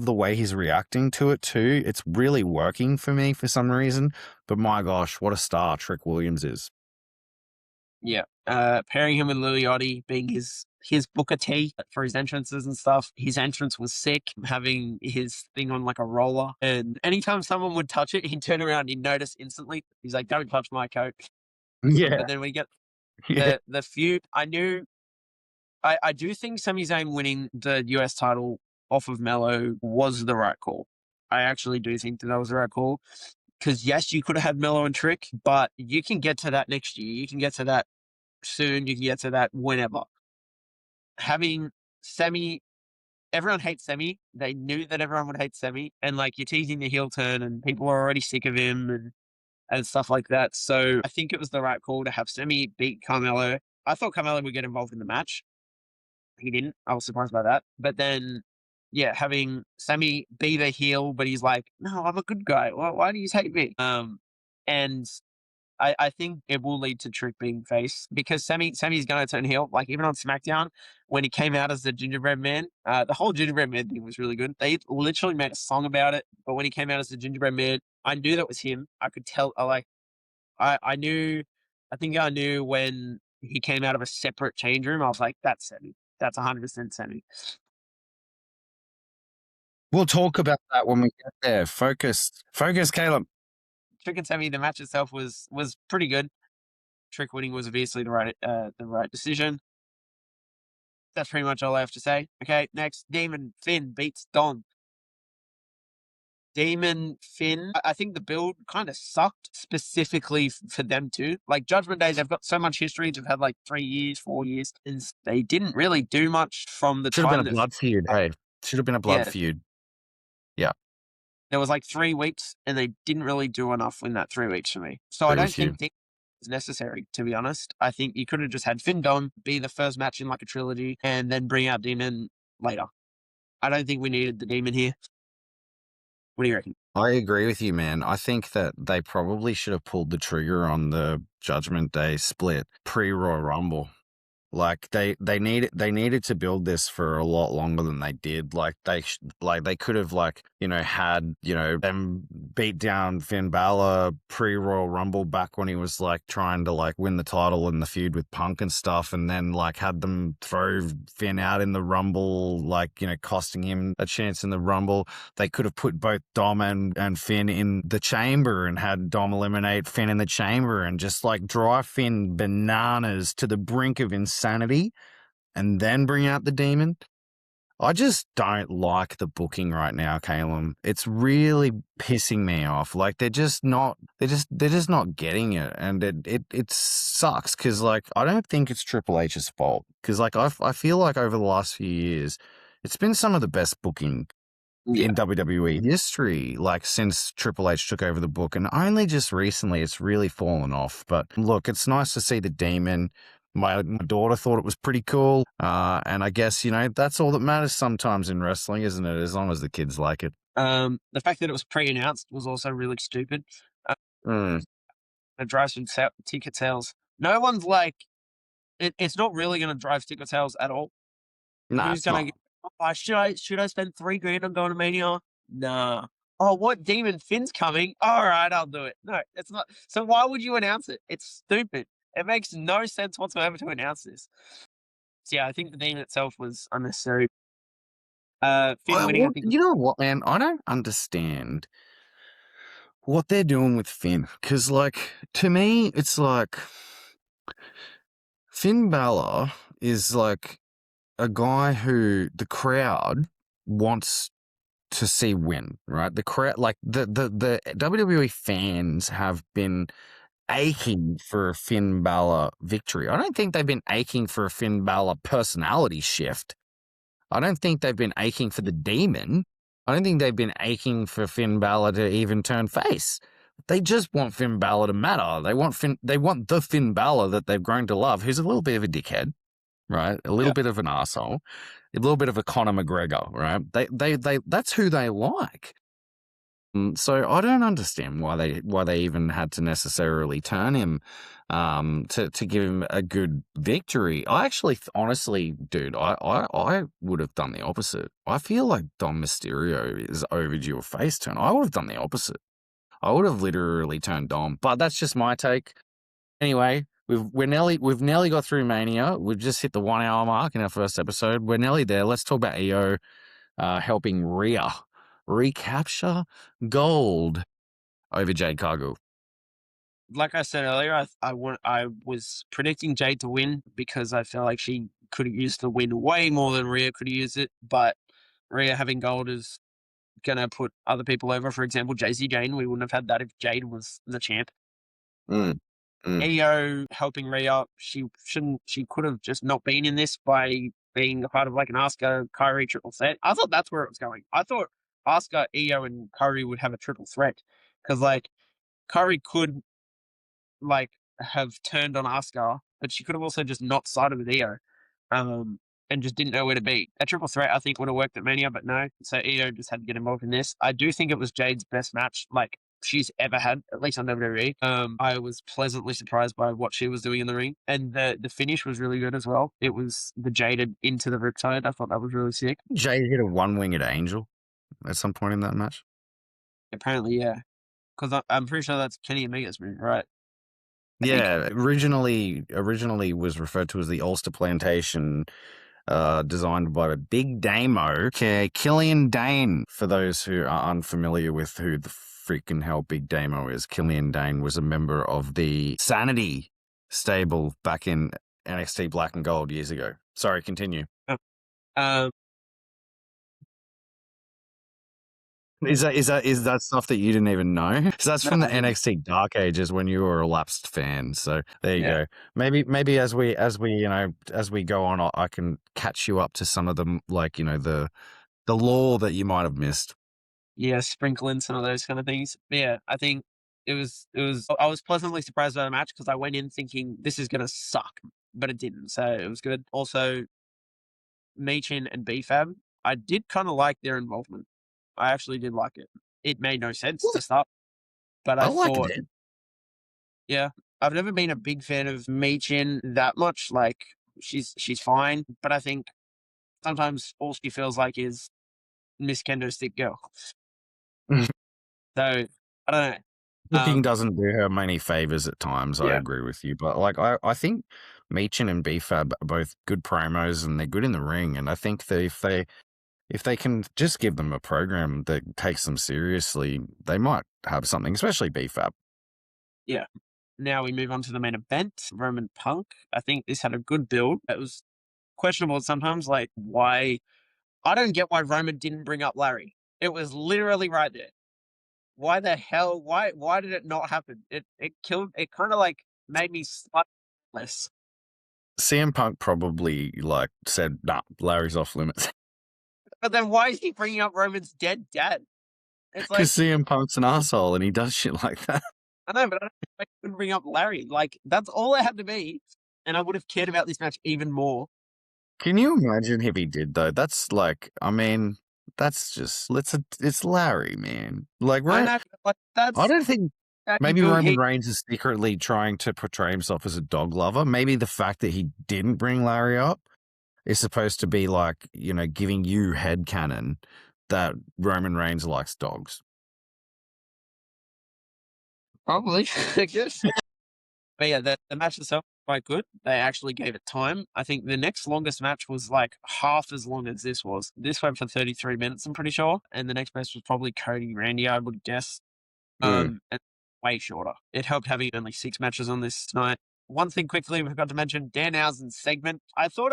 way he's reacting to it too. It's really working for me for some reason. But my gosh, what a star Trick Williams is. Yeah. Pairing him with Liliotti, being his Booker T for his entrances and stuff. His entrance was sick, having his thing on like a roller. And anytime someone would touch it, he'd turn around, he'd notice instantly. He's like, don't touch my coat. Yeah. But then we get Yeah. the feud. I do think Sami Zayn winning the US title off of Mello was the right call. I actually do think that was the right call. Because yes, you could have had Mello and Trick, but you can get to that next year. You can get to that soon. You can get to that whenever. Having Semi, everyone hates Semi. They knew that everyone would hate Semi, and like you're teasing the heel turn, and people are already sick of him and stuff like that. So I think it was the right call to have Semi beat Carmelo. I thought Carmelo would get involved in the match. He didn't. I was surprised by that. But then, yeah, having Sami be the heel, but he's like, no, I'm a good guy. Why do you hate me? And I think it will lead to Trick being face because Sammy's going to turn heel. Like even on SmackDown when he came out as the gingerbread man, the whole gingerbread man thing was really good. They literally made a song about it. But when he came out as the gingerbread man, I knew that was him. I could tell. I knew. I think I knew when he came out of a separate change room. I was like, that's Sammy. That's 100% Sammy. We'll talk about that when we get there. Focus, Caleb. Trick and Sammy, the match itself was pretty good. Trick winning was obviously the right decision. That's pretty much all I have to say. Okay, next, Demon Finn beats Dom. Demon Finn, I think the build kind of sucked specifically for them too. Like Judgment Day, they've got so much history. They've had like 3 years, 4 years, and they didn't really do much from the Should have time been a blood feud. Hey, should have been a blood feud. Yeah. There was like 3 weeks, and they didn't really do enough in that 3 weeks for me. So I don't think Demon is necessary, to be honest. I think you could have just had Finn Dom be the first match in like a trilogy, and then bring out Demon later. I don't think we needed the Demon here. What do you reckon? I agree with you, man. I think that they probably should have pulled the trigger on the Judgment Day split pre-Royal Rumble. Like they needed to build this for a lot longer than they did. Like they could have had them beat down Finn Balor pre-Royal Rumble back when he was like trying to like win the title in the feud with Punk and stuff, and then like had them throw Finn out in the Rumble, costing him a chance in the Rumble. They could have put both Dom and Finn in the chamber and had Dom eliminate Finn in the chamber and just like drive Finn bananas to the brink of insanity and then bring out the Demon. I just don't like the booking right now, Caleb. It's really pissing me off. Like they're just not getting it, and it sucks because like I don't think it's Triple H's fault because like I feel like over the last few years it's been some of the best booking in WWE history, like since Triple H took over the book, and only just recently it's really fallen off. But look, it's nice to see the Demon. My daughter thought it was pretty cool, and I guess that's all that matters sometimes in wrestling, isn't it? As long as the kids like it. The fact that it was pre-announced was also really stupid. It drives some ticket sales. No one's like, it's not really going to drive ticket sales at all. Nah, Who's going to? Should I spend $3,000 on going to Mania? Nah. Oh, what Demon Finn's coming? All right, I'll do it. No, it's not. So why would you announce it? It's stupid. It makes no sense whatsoever to announce this. So yeah, I think the Demon itself was unnecessary. Finn winning. You know what, man? I don't understand what they're doing with Finn because, like, to me, it's like Finn Balor is like a guy who the crowd wants to see win, right? The crowd, like the WWE fans have been aching for a Finn Balor victory. I don't think they've been aching for a Finn Balor personality shift. I don't think they've been aching for the Demon. I don't think they've been aching for Finn Balor to even turn face. They just want Finn Balor to matter. They want the Finn Balor that they've grown to love, who's a little bit of a dickhead, right? A little bit of an asshole, a little bit of a Conor McGregor, right? They that's who they like. So I don't understand why they even had to necessarily turn him to give him a good victory. I actually, honestly, dude, I would have done the opposite. I feel like Dom Mysterio is overdue a face turn. I would have done the opposite. I would have literally turned Dom, but that's just my take. Anyway, we've nearly got through Mania. We've just hit the 1 hour mark in our first episode. We're nearly there. Let's talk about EO helping Rhea recapture gold over Jade Cargill. Like I said earlier, I was predicting Jade to win because I felt like she could have used the win way more than Rhea could have used it. But Rhea having gold is going to put other people over. For example, JC Jane. We wouldn't have had that if Jade was the champ. EO helping Rhea. She could have just not been in this by being a part of like an Asuka Kyrie triple threat. I thought that's where it was going. I thought Asuka, EO, and Kyrie would have a triple threat because like Kyrie could like have turned on Asuka, but she could have also just not sided with EO, and just didn't know where to be. A triple threat I think would have worked at Mania, but no. So EO just had to get involved in this. I do think it was Jade's best match, like she's ever had, at least on WWE. I was pleasantly surprised by what she was doing in the ring, and the finish was really good as well. It was the jaded into the riptide. I thought that was really sick. Jay hit a one-winged angel at some point in that match. Apparently, yeah, because I'm pretty sure that's Kenny Omega's move, right? I think. Yeah, originally was referred to as the Ulster Plantation, designed by the Big Damo, Killian Dane. For those who are unfamiliar with who the freaking hell Big Damo is, Killian Dane was a member of the Sanity stable back in NXT Black and Gold years ago. Sorry, continue. Um, Is that stuff that you didn't even know? So that's no, from the I didn't. NXT Dark Ages when you were a lapsed fan. So there you Yeah. go. Maybe as we as we go on, I can catch you up to some of them, like the lore that you might have missed. Yeah, sprinkle in some of those kind of things. But yeah, I think I was pleasantly surprised by the match because I went in thinking this is gonna suck, but it didn't. So it was good. Also, Meechin and BFAB, I did kind of like their involvement. I actually did like it. It made no sense to start, but I I liked thought, it. yeah, I've never been a big fan of Meechin that much. Like she's fine, but I think sometimes all she feels like is Miss Kendo Stick Girl. So I don't know. Booking doesn't do her many favors at times. I Yeah, agree with you, but like I think Meechin and BFAB are both good promos and they're good in the ring. And I think that if they can just give them a program that takes them seriously, they might have something, especially BFAB. yeah. Now we move on to the main event, Roman Punk. I think this had a good build. It was questionable sometimes, like why. I don't get why Roman didn't bring up Larry. It was literally right there. Why the hell? Why did it not happen? It killed. It kind of like made me slightly less. CM Punk probably like said, "Nah, Larry's off limits," But then why is he bringing up Roman's dead dad? It's like because CM Punk's an asshole and he does shit like that. I know, but I don't know why he couldn't bring up Larry. Like that's all it had to be, and I would have cared about this match even more. Can you imagine if he did though? That's like, I mean, that's just it's Larry, man. Like, I right? know, but like I that's don't think how you maybe build Roman heat. Reigns is secretly trying to portray himself as a dog lover. Maybe the fact that he didn't bring Larry up is supposed to be like, giving you headcanon that Roman Reigns likes dogs. Probably, I guess. But yeah, the match itself was quite good. They actually gave it time. I think the next longest match was like half as long as this was. This went for 33 minutes, I'm pretty sure. And the next match was probably Cody Randy, I would guess. And way shorter. It helped having only 6 matches on this night. One thing quickly we forgot to mention, Danhausen's segment. I thought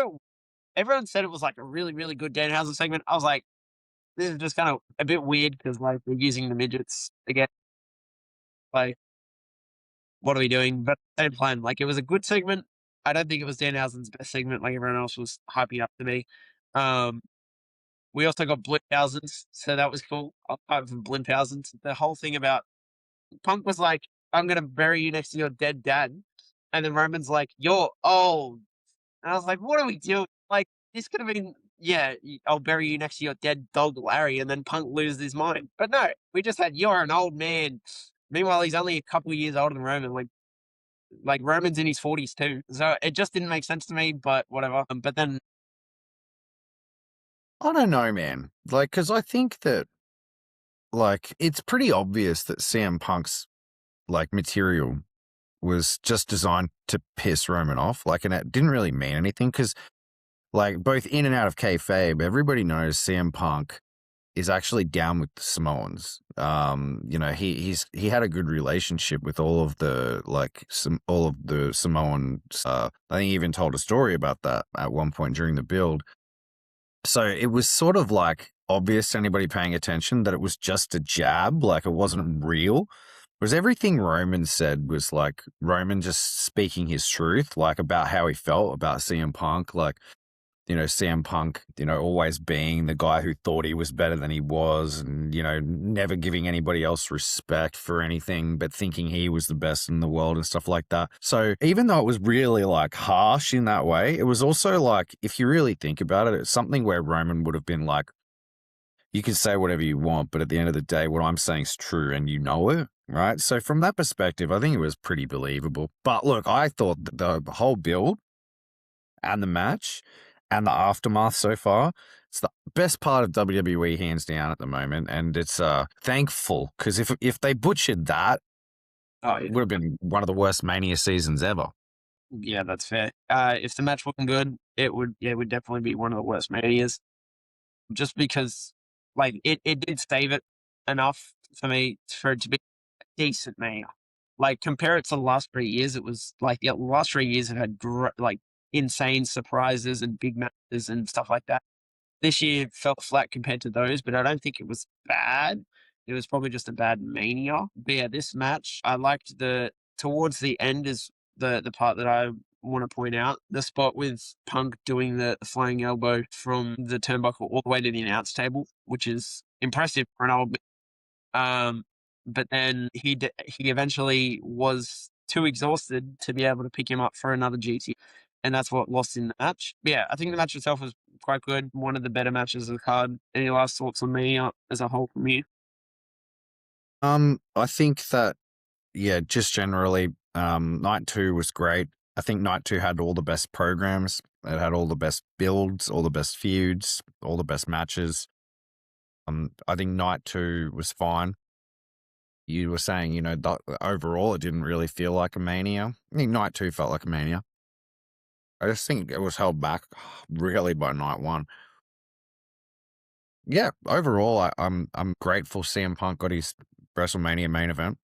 everyone said it was like a really, really good Danhausen segment. I was like, this is just kind of a bit weird because like we're using the midgets again. Like, what are we doing? But same plan. Like it was a good segment. I don't think it was Danhausen's best segment like everyone else was hyping up to me. We also got Blimphausen's, so that was cool. Apart from Blimphausen's, the whole thing about Punk was like, I'm gonna bury you next to your dead dad. And then Roman's like, you're old. And I was like, what are we doing? Like, this could have been, yeah, I'll bury you next to your dead dog, Larry, and then Punk loses his mind. But no, we just had, you're an old man. Meanwhile, he's only a couple of years older than Roman. Like Roman's in his 40s too. So it just didn't make sense to me, but whatever. But then, I don't know, man. Like, because I think that, like, it's pretty obvious that CM Punk's, like, material was just designed to piss Roman off. Like, and it didn't really mean anything because, like, both in and out of kayfabe, everybody knows CM Punk is actually down with the Samoans. He had a good relationship with all of the Samoans. I think he even told a story about that at one point during the build. So it was sort of like obvious to anybody paying attention that it was just a jab, like it wasn't real. Whereas everything Roman said was like Roman just speaking his truth, like about how he felt about CM Punk, like, CM Punk, always being the guy who thought he was better than he was and, never giving anybody else respect for anything, but thinking he was the best in the world and stuff like that. So even though it was really like harsh in that way, it was also like, if you really think about it, it's something where Roman would have been like, you can say whatever you want, but at the end of the day, what I'm saying is true and you know it. right? So from that perspective, I think it was pretty believable. But look, I thought that the whole build and the match and the aftermath so far, it's the best part of WWE hands down at the moment, and it's thankful, because if they butchered that, Oh it yeah, would have been one of the worst Mania seasons ever. yeah, that's fair. If the match wasn't good, it would definitely be one of the worst manias. Just because, like, it did save it enough for me for it to be a decent mania. Like, compare it to the last 3 years, it was like, yeah, the last 3 years have had like insane surprises and big matches and stuff like that. This year felt flat compared to those, but I don't think it was bad. It was probably just a bad mania. But yeah, this match, I liked the towards the end is the part that I want to point out. The spot with Punk doing the flying elbow from the turnbuckle all the way to the announce table, which is impressive for an old. Um, but then he eventually was too exhausted to be able to pick him up for another GT, and that's what lost in the match. But yeah, I think the match itself was quite good. One of the better matches of the card. Any last thoughts on me as a whole from you? I think that, yeah, just generally, night two was great. I think night two had all the best programs. It had all the best builds, all the best feuds, all the best matches. I think night two was fine. You were saying, overall, it didn't really feel like a mania. I think night two felt like a mania. I just think it was held back really by night one. Yeah, overall, I'm grateful CM Punk got his WrestleMania main event.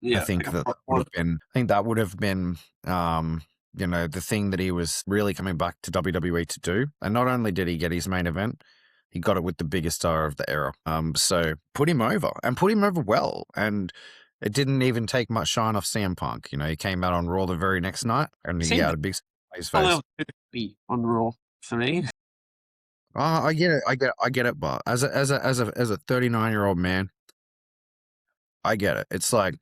I Yeah, think that would have been, the thing that he was really coming back to WWE to do. And not only did he get his main event, he got it with the biggest star of the era. So put him over, and put him over well. And it didn't even take much shine off CM Punk. He came out on Raw the very next night, and he seemed had a big smile on his a face. little too happy on Raw for me. I get it, I get it. But as a 39-year-old man, I get it. It's like,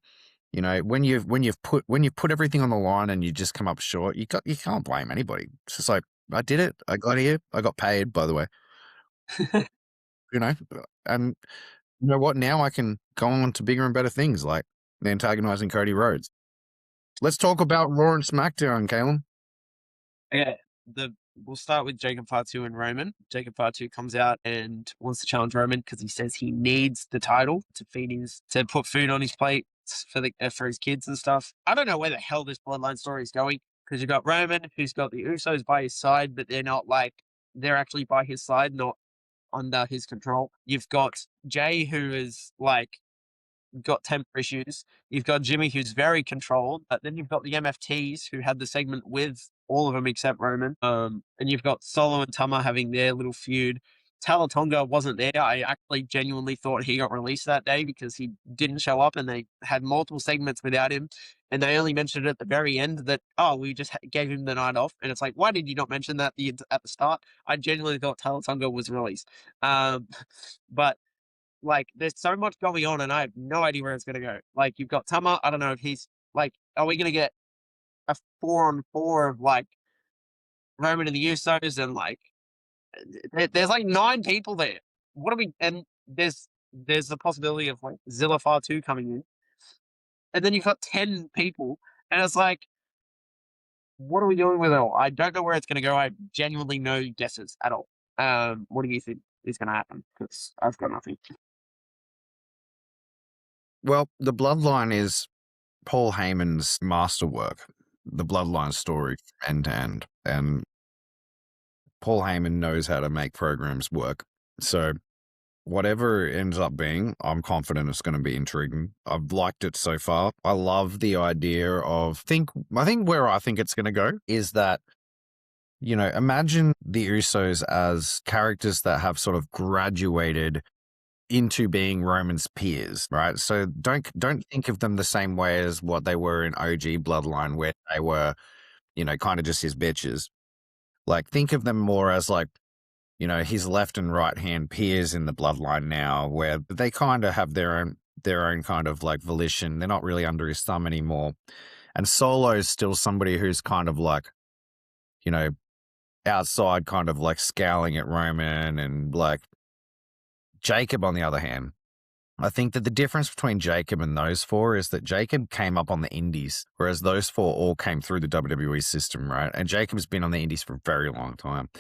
when you've put everything on the line and you just come up short, you can't blame anybody. It's just like, I did it. I got here. I got paid, by the way. You know, and you know what? Now I can go on to bigger and better things, like antagonizing Cody Rhodes. Let's talk about Raw and SmackDown, Caleb. Yeah, we'll start with Jacob Fatu and Roman. Jacob Fatu comes out and wants to challenge Roman because he says he needs the title to put food on his plate for his kids and stuff. I don't know where the hell this bloodline story is going, because you've got Roman who's got the Usos by his side, but they're actually by his side, not under his control. You've got Jay, who is like got temper issues. You've got Jimmy, who's very controlled. But then you've got the MFTs, who had the segment with all of them except Roman. And you've got Solo and Tama having their little feud. Talatonga wasn't there. I actually genuinely thought he got released that day because he didn't show up, and they had multiple segments without him. And they only mentioned at the very end that, oh, we just gave him the night off. And it's like, why did you not mention that at the start? I genuinely thought Talatonga was released. But like, there's so much going on, and I have no idea where it's going to go. Like, you've got Tama. I don't know if he's like, are we going to get a 4-on-4 of like Roman and the Usos, and like, there's like 9 people there. What are we? And there's the possibility of like Zilla Far 2 coming in, and then you've got 10 people, and it's like, what are we doing with it all? I don't know where it's going to go. I have genuinely no guesses at all. What do you think is going to happen? Because I've got nothing. Well, the Bloodline is Paul Heyman's masterwork. The Bloodline story from end to end, and Paul Heyman knows how to make programs work. So whatever it ends up being, I'm confident it's going to be intriguing. I've liked it so far. I love the idea of I think where I think it's going to go is that, imagine the Usos as characters that have sort of graduated into being Roman's peers, right? So don't think of them the same way as what they were in OG Bloodline, where they were, kind of just his bitches. Like, think of them more as like, his left and right hand peers in the Bloodline now, where they kind of have their own kind of like volition. They're not really under his thumb anymore. And Solo is still somebody who's kind of like, outside, kind of like scowling at Roman. And like Jacob, on the other hand, I think that the difference between Jacob and those four is that Jacob came up on the indies, whereas those four all came through the WWE system, right? And Jacob's been on the indies for a very long time.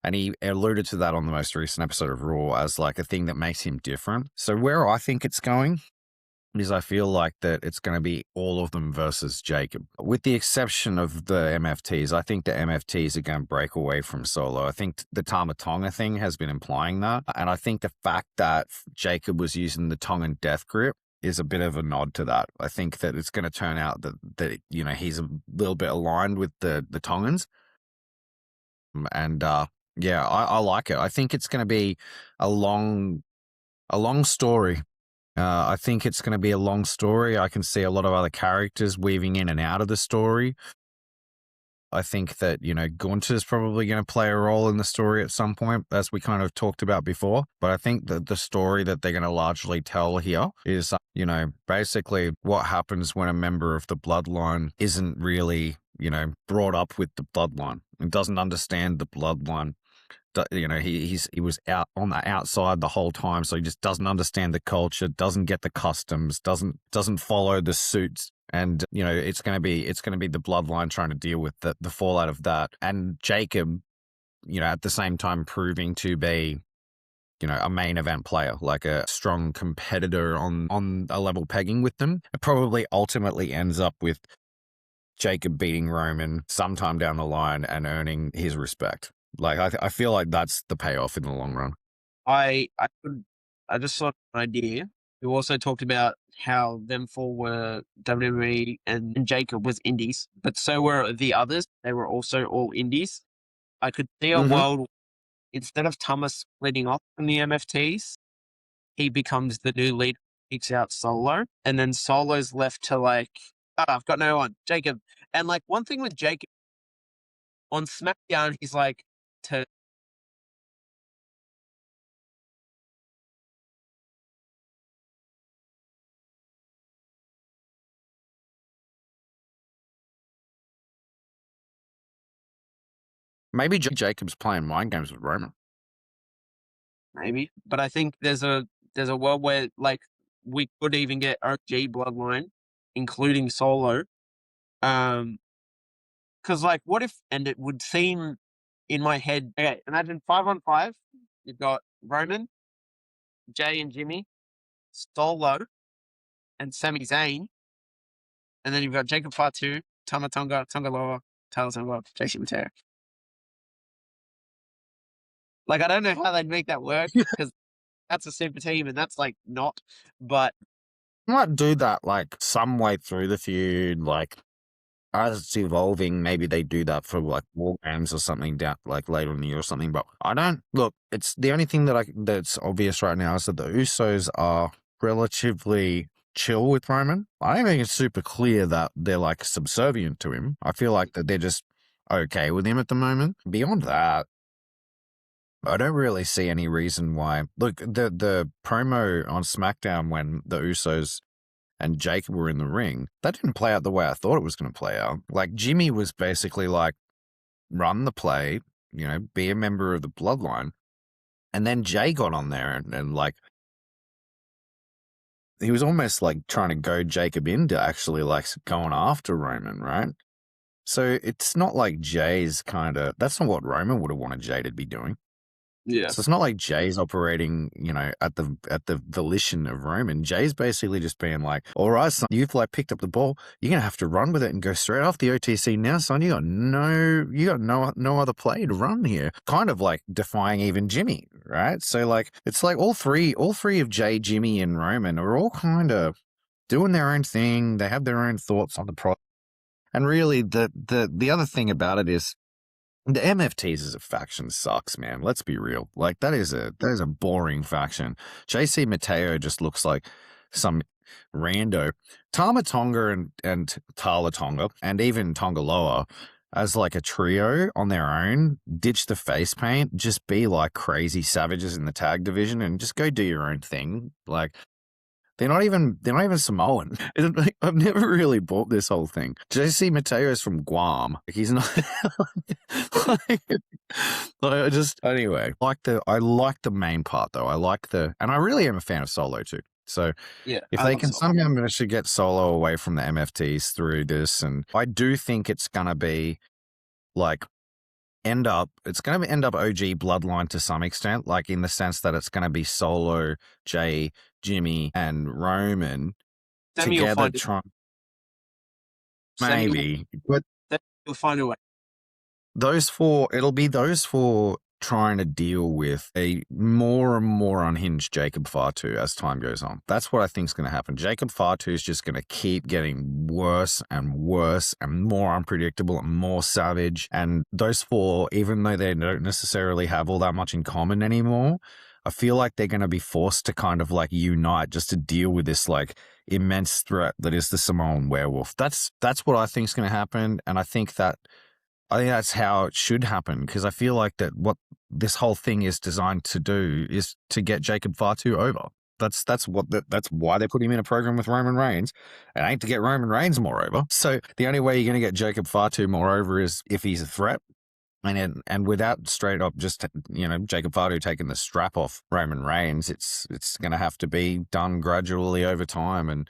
And he alluded to that on the most recent episode of Raw as like a thing that makes him different. So where I think it's going is I feel like that it's going to be all of them versus Jacob. With the exception of the MFTs, I think the MFTs are going to break away from Solo. I think the Tama Tonga thing has been implying that. And I think the fact that Jacob was using the Tongan death grip is a bit of a nod to that. I think that it's going to turn out that you know, he's a little bit aligned with the Tongans. And yeah, I like it. I think it's going to be a long story. I think it's going to be a long story. I can see a lot of other characters weaving in and out of the story. I think that, you know, Gunter's probably going to play a role in the story at some point, as we kind of talked about before. But I think that the story that they're going to largely tell here is, you know, basically what happens when a member of the bloodline isn't really, you know, brought up with the bloodline and doesn't understand the bloodline. You know, he was out on the outside the whole time, so he just doesn't understand the culture, doesn't get the customs, doesn't follow the suits, and you know, it's gonna be the bloodline trying to deal with the fallout of that. And Jacob, you know, at the same time proving to be, you know, a main event player, like a strong competitor on a level pegging with them. It probably ultimately ends up with Jacob beating Roman sometime down the line and earning his respect. Like, I feel like that's the payoff in the long run. I just thought an idea. You also talked about how them four were WWE and Jacob was indies, but so were the others. They were also all indies. I could see a world, instead of Thomas splitting off from the MFTs, he becomes the new leader, kicks out Solo, and then Solo's left to like, I've got no one, Jacob. And like one thing with Jacob, on SmackDown, he's like, to Maybe Jacob's playing mind games with Roman. maybe, but I think there's a world where like we could even get OG bloodline, including Solo. Because like, what if? And it would seem in my head. Okay, imagine 5-on-5. You've got Roman, Jay and Jimmy, Solo, and Sami Zayn, and then you've got Jacob Fatu, Tama Tonga, Tonga Loa, Tyler Tonga, JC Mateo. Like, I don't know how they'd make that work because that's a super team and that's like not, but I might do that like some way through the feud, like as it's evolving. Maybe they do that for like war games or something down like later in the year or something. But I don't look. It's the only thing that's obvious right now is that the Usos are relatively chill with Roman. I don't think it's super clear that they're like subservient to him. I feel like that they're just okay with him at the moment. Beyond that, I don't really see any reason why. Look, the promo on SmackDown when the Usos and Jacob were in the ring, that didn't play out the way I thought it was going to play out. Like, Jimmy was basically like, run the play, you know, be a member of the bloodline. And then Jay got on there and like, he was almost like trying to goad Jacob into actually like going after Roman, right? So it's not like Jay's that's not what Roman would have wanted Jay to be doing. yeah. So it's not like Jay's operating, you know, at the volition of Roman. Jay's basically just being like, all right, son, you've like picked up the ball. You're going to have to run with it and go straight off the OTC now, son. You got no other play to run here. Kind of like defying even Jimmy, right? So like, it's like all three of Jay, Jimmy and Roman are all kind of doing their own thing. They have their own thoughts on the product. And really the other thing about it is, the MFTs as a faction sucks, man. Let's be real. Like that is a boring faction. JC Mateo just looks like some rando. Tama Tonga and Tala Tonga and even Tongaloa as like a trio on their own, ditch the face paint, just be like crazy savages in the tag division and just go do your own thing. Like they're not even Samoan. I've never really bought this whole thing. JC Mateo is from Guam. He's not. Anyway. I like the main part though. And I really am a fan of Solo too. So Yeah, if I they love can Solo. somehow manage to get Solo away from the MFTs through this, and I do think it's going to be like end up OG bloodline to some extent, like in the sense that it's going to be Solo, Jay, Jimmy, and Roman Semi will together find it. trying. Semi will, Maybe, but Semi will find a way. it'll be those four trying to deal with a more and more unhinged Jacob Fatu as time goes on. That's what I think is going to happen. Jacob Fatu is just going to keep getting worse and worse and more unpredictable and more savage. And those four, even though they don't necessarily have all that much in common anymore, I feel like they're going to be forced to kind of like unite just to deal with this like immense threat that is the Samoan werewolf. That's what I think is going to happen. And I think that's how it should happen, because I feel like that what this whole thing is designed to do is to get Jacob Fatu over. That's why they put him in a program with Roman Reigns. It ain't to get Roman Reigns more over. So the only way you're going to get Jacob Fatu more over is if he's a threat. And without straight up just Jacob Fatu taking the strap off Roman Reigns, it's going to have to be done gradually over time. And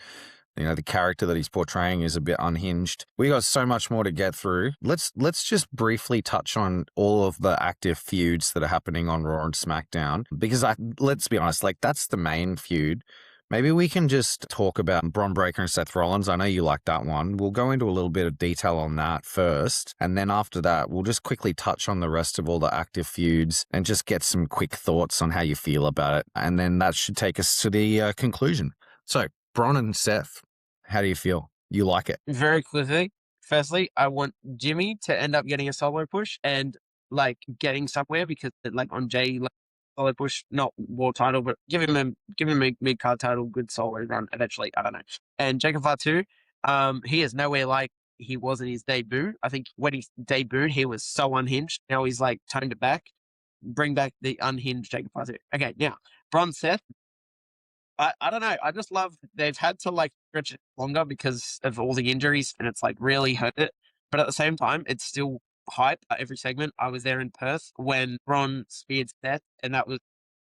the character that he's portraying is a bit unhinged. We got so much more to get through. Let's just briefly touch on all of the active feuds that are happening on Raw and SmackDown, because let's be honest, like that's the main feud. Maybe we can just talk about Bron Breakker and Seth Rollins. I know you like that one. We'll go into a little bit of detail on that first. And then after that, we'll just quickly touch on the rest of all the active feuds and just get some quick thoughts on how you feel about it. And then that should take us to the conclusion. So, Bron and Seth, how do you feel? You like it? Very quickly. Firstly, I want Jimmy to end up getting a solo push and like getting somewhere, because like on Jay, like, solo push, not world title, but give him a mid card title, good solo run eventually. I don't know. And Jacob Fatu, he is nowhere like he was in his debut. I think when he debuted, he was so unhinged. Now he's like toned it back. Bring back the unhinged Jacob Fatu. Okay, now Bron Seth. I don't know. I just love they've had to like stretch it longer because of all the injuries, and it's like really hurt it. But at the same time, it's still hype at every segment. I was there in Perth when Ron speared Seth, and that was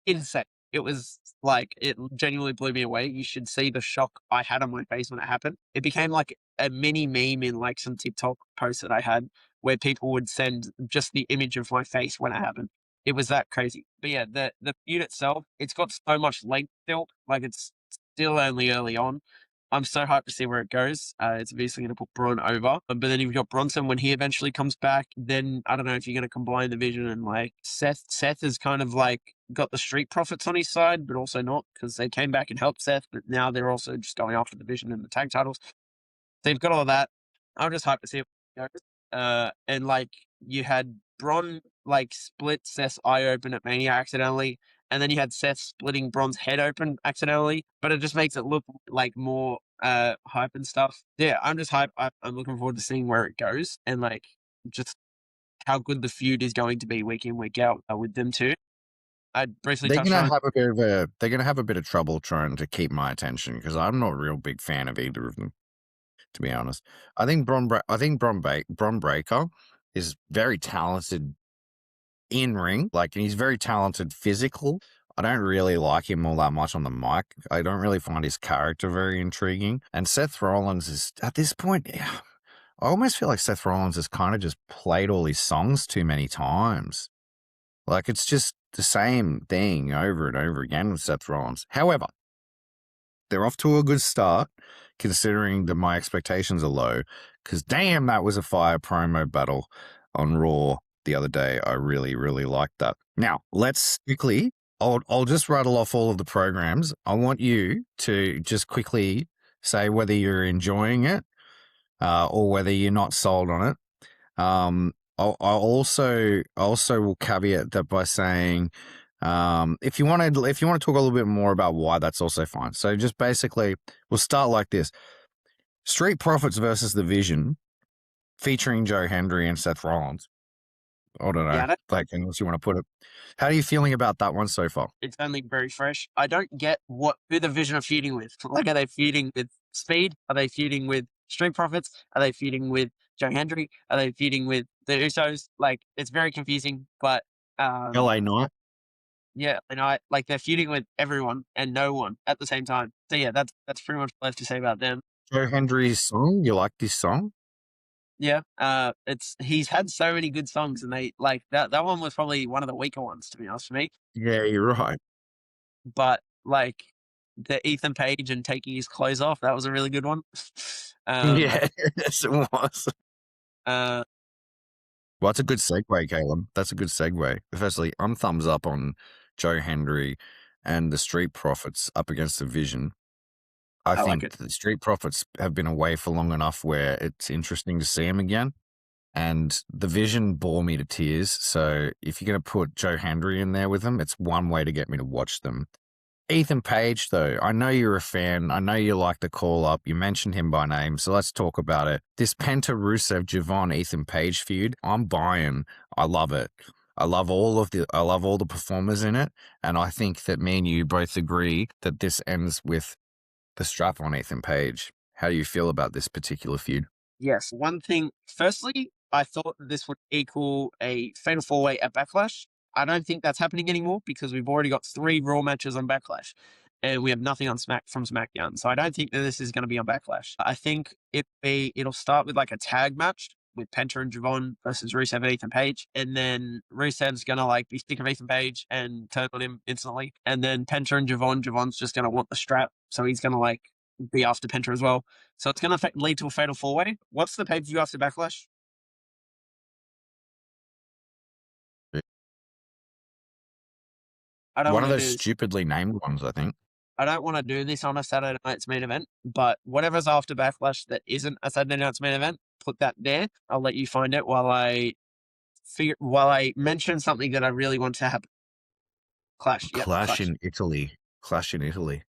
insane. It was like it genuinely blew me away. You should see the shock I had on my face when it happened. It became like a mini meme in like some TikTok posts that I had, where people would send just the image of my face when it happened. It was that crazy. But yeah, the feud itself, it's got so much length still. Like it's still only early on. I'm so hyped to see where it goes. It's obviously going to put Braun over. But then you've got Bronson when he eventually comes back. Then I don't know if you're going to combine the vision and like Seth. Seth has kind of like got the Street Profits on his side, but also not, because they came back and helped Seth. But now they're also just going after the vision and the tag titles. They've got all of that. I'm just hyped to see it goes. And like you had Bron like split Seth's eye open at Mania accidentally, and then you had Seth splitting Bron's head open accidentally, but it just makes it look like more hype and stuff. Yeah, I'm just hyped. I'm looking forward to seeing where it goes, and like just how good the feud is going to be week in, week out with them too. I briefly They're touched gonna on have a bit of a they're gonna have a bit of trouble trying to keep my attention, because I'm not a real big fan of either of them, to be honest. I think Bron Breakker is very talented in ring, like, and he's very talented physical. I don't really like him all that much on the mic. I don't really find his character very intriguing. And Seth Rollins is, at this point, I almost feel like Seth Rollins has kind of just played all his songs too many times. Like, it's just the same thing over and over again with Seth Rollins. However, they're off to a good start, considering that my expectations are low, because damn, that was a fire promo battle on Raw the other day. I really, really liked that. Now, let's quickly, I'll just rattle off all of the programs. I want you to just quickly say whether you're enjoying it or whether you're not sold on it. I also will caveat that by saying, if you want to talk a little bit more about why, that's also fine. So just basically, we'll start like this: Street Profits versus the Vision, featuring Joe Hendry and Seth Rollins. I don't know, yeah, like, unless you want to put it. How are you feeling about that one so far? it's only very fresh. I don't get who the Vision are feuding with. Like, are they feuding with Speed? Are they feuding with Street Profits? Are they feuding with Joe Hendry? Are they feuding with the Usos? Like, it's very confusing. But LA Knight. Yeah, and I like they're feuding with everyone and no one at the same time. So yeah, that's pretty much what I have to say about them. Joe Hendry's song, you like this song? Yeah, it's he's had so many good songs, and they like that one was probably one of the weaker ones to be honest for me. Yeah, you're right. But like the Ethan Page and taking his clothes off, that was a really good one. um, Yeah, yes, it was. uh, Well, that's a good segue, Caleb. That's a good segue. Firstly, I'm thumbs up on Joe Hendry and the Street Profits up against the Vision. I I like think it. the Street Profits have been away for long enough where it's interesting to see them again. And the Vision bore me to tears. So if you're going to put Joe Hendry in there with them, it's one way to get me to watch them. Ethan Page, though, I know you're a fan. I know you like the call up. You mentioned him by name, so let's talk about it. This Penta Rusev Javon Ethan Page feud, I'm buying. I love it. I love all the performers in it, and I think that me and you both agree that this ends with the strap on Ethan Page. How do you feel about this particular feud? Yes, one thing. Firstly, I thought that this would equal a Fatal 4-Way at Backlash. I don't think that's happening anymore because we've already got 3 Raw matches on Backlash, and we have nothing on from SmackDown. So I don't think that this is going to be on Backlash. I think it'll start with like a tag match with Penta and Javon versus Rusev and Ethan Page, and then Rusev's gonna like be sick of Ethan Page and turn on him instantly, and then Penta and Javon's just gonna want the strap, so he's gonna like be after Penta as well. So it's going to lead to a fatal 4-Way. What's the pay-per-view after Backlash? I don't One want of to those do. stupidly named ones, I think. I don't want to do this on a Saturday night's main event. But whatever's after Backlash that isn't a Saturday night's main event, put that there. I'll let you find it while I mention something that I really want to happen. Clash. Yep. Clash Clash. in Italy. Clash in Italy.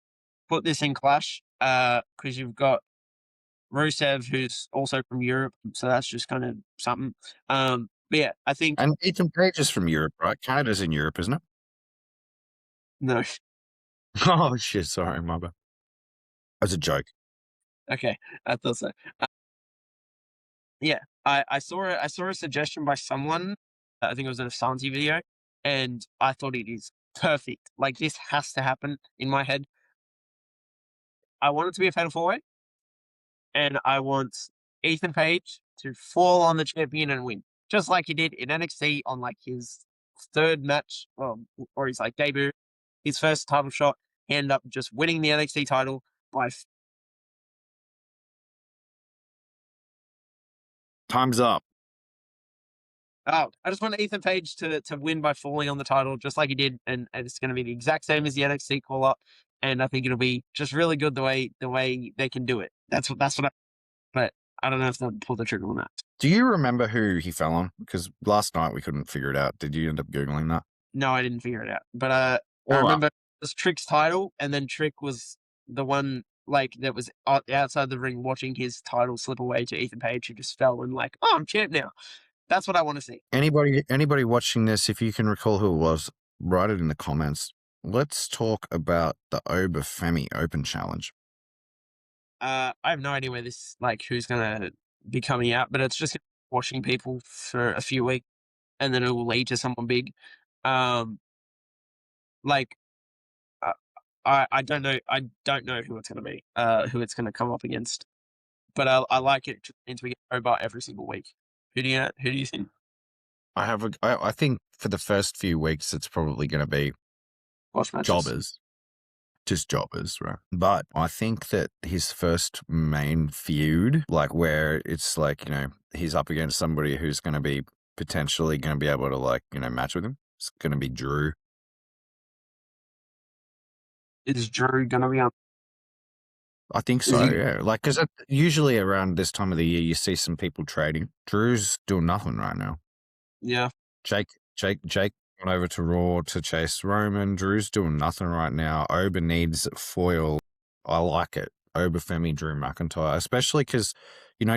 Put this in Clash. Because you've got Rusev, who's also from Europe, so that's just kind of something. But yeah, I think And Ethan Page is from Europe, right? Canada's in Europe, isn't it? no. Oh, shit. Sorry, my bad. As a joke. Okay, I thought so. Yeah, I saw a suggestion by someone. I think it was in a Santi video, and I thought it is perfect. Like this has to happen in my head. I want it to be a fatal 4-Way, and I want Ethan Page to fall on the champion and win, just like he did in NXT on like his third match, or his like debut, his first title shot. He ended up just winning the NXT title by. Time's up. Oh, I just want Ethan Page to win by falling on the title, just like he did, and it's going to be the exact same as the NXT call-up, and I think it'll be just really good the way they can do it. That's what. But I don't know if they'll pull the trigger on that. Do you remember who he fell on? Because last night we couldn't figure it out. Did you end up Googling that? No, I didn't figure it out, but I All right. remember it was Trick's title, and then Trick was the one like that was outside the ring watching his title slip away to Ethan Page, who just fell and like, oh, I'm champ now. That's what I want to see. Anybody watching this, if you can recall who it was, write it in the comments. Let's talk about the Femi Open Challenge. I have no idea where this like who's gonna be coming out, but it's just watching people for a few weeks, and then it will lead to someone big. Um, like uh, I don't know who it's gonna be, who it's gonna come up against, but I like it since we get Hobart every single week. Who do you think? I think for the first few weeks it's probably going to be Watch matches. jobbers. Just jobbers, right? But I think that his first main feud, like where it's like, he's up against somebody who's going to be potentially going to be able to like, match with him. It's going to be Drew. Is Drew gonna be on? I think so, yeah. Like, because usually around this time of the year, you see some people trading. Drew's doing nothing right now. Yeah. Jake went over to Raw to chase Roman. Drew's doing nothing right now. Oba needs foil. I like it. Oba Femi Drew McIntyre, especially because,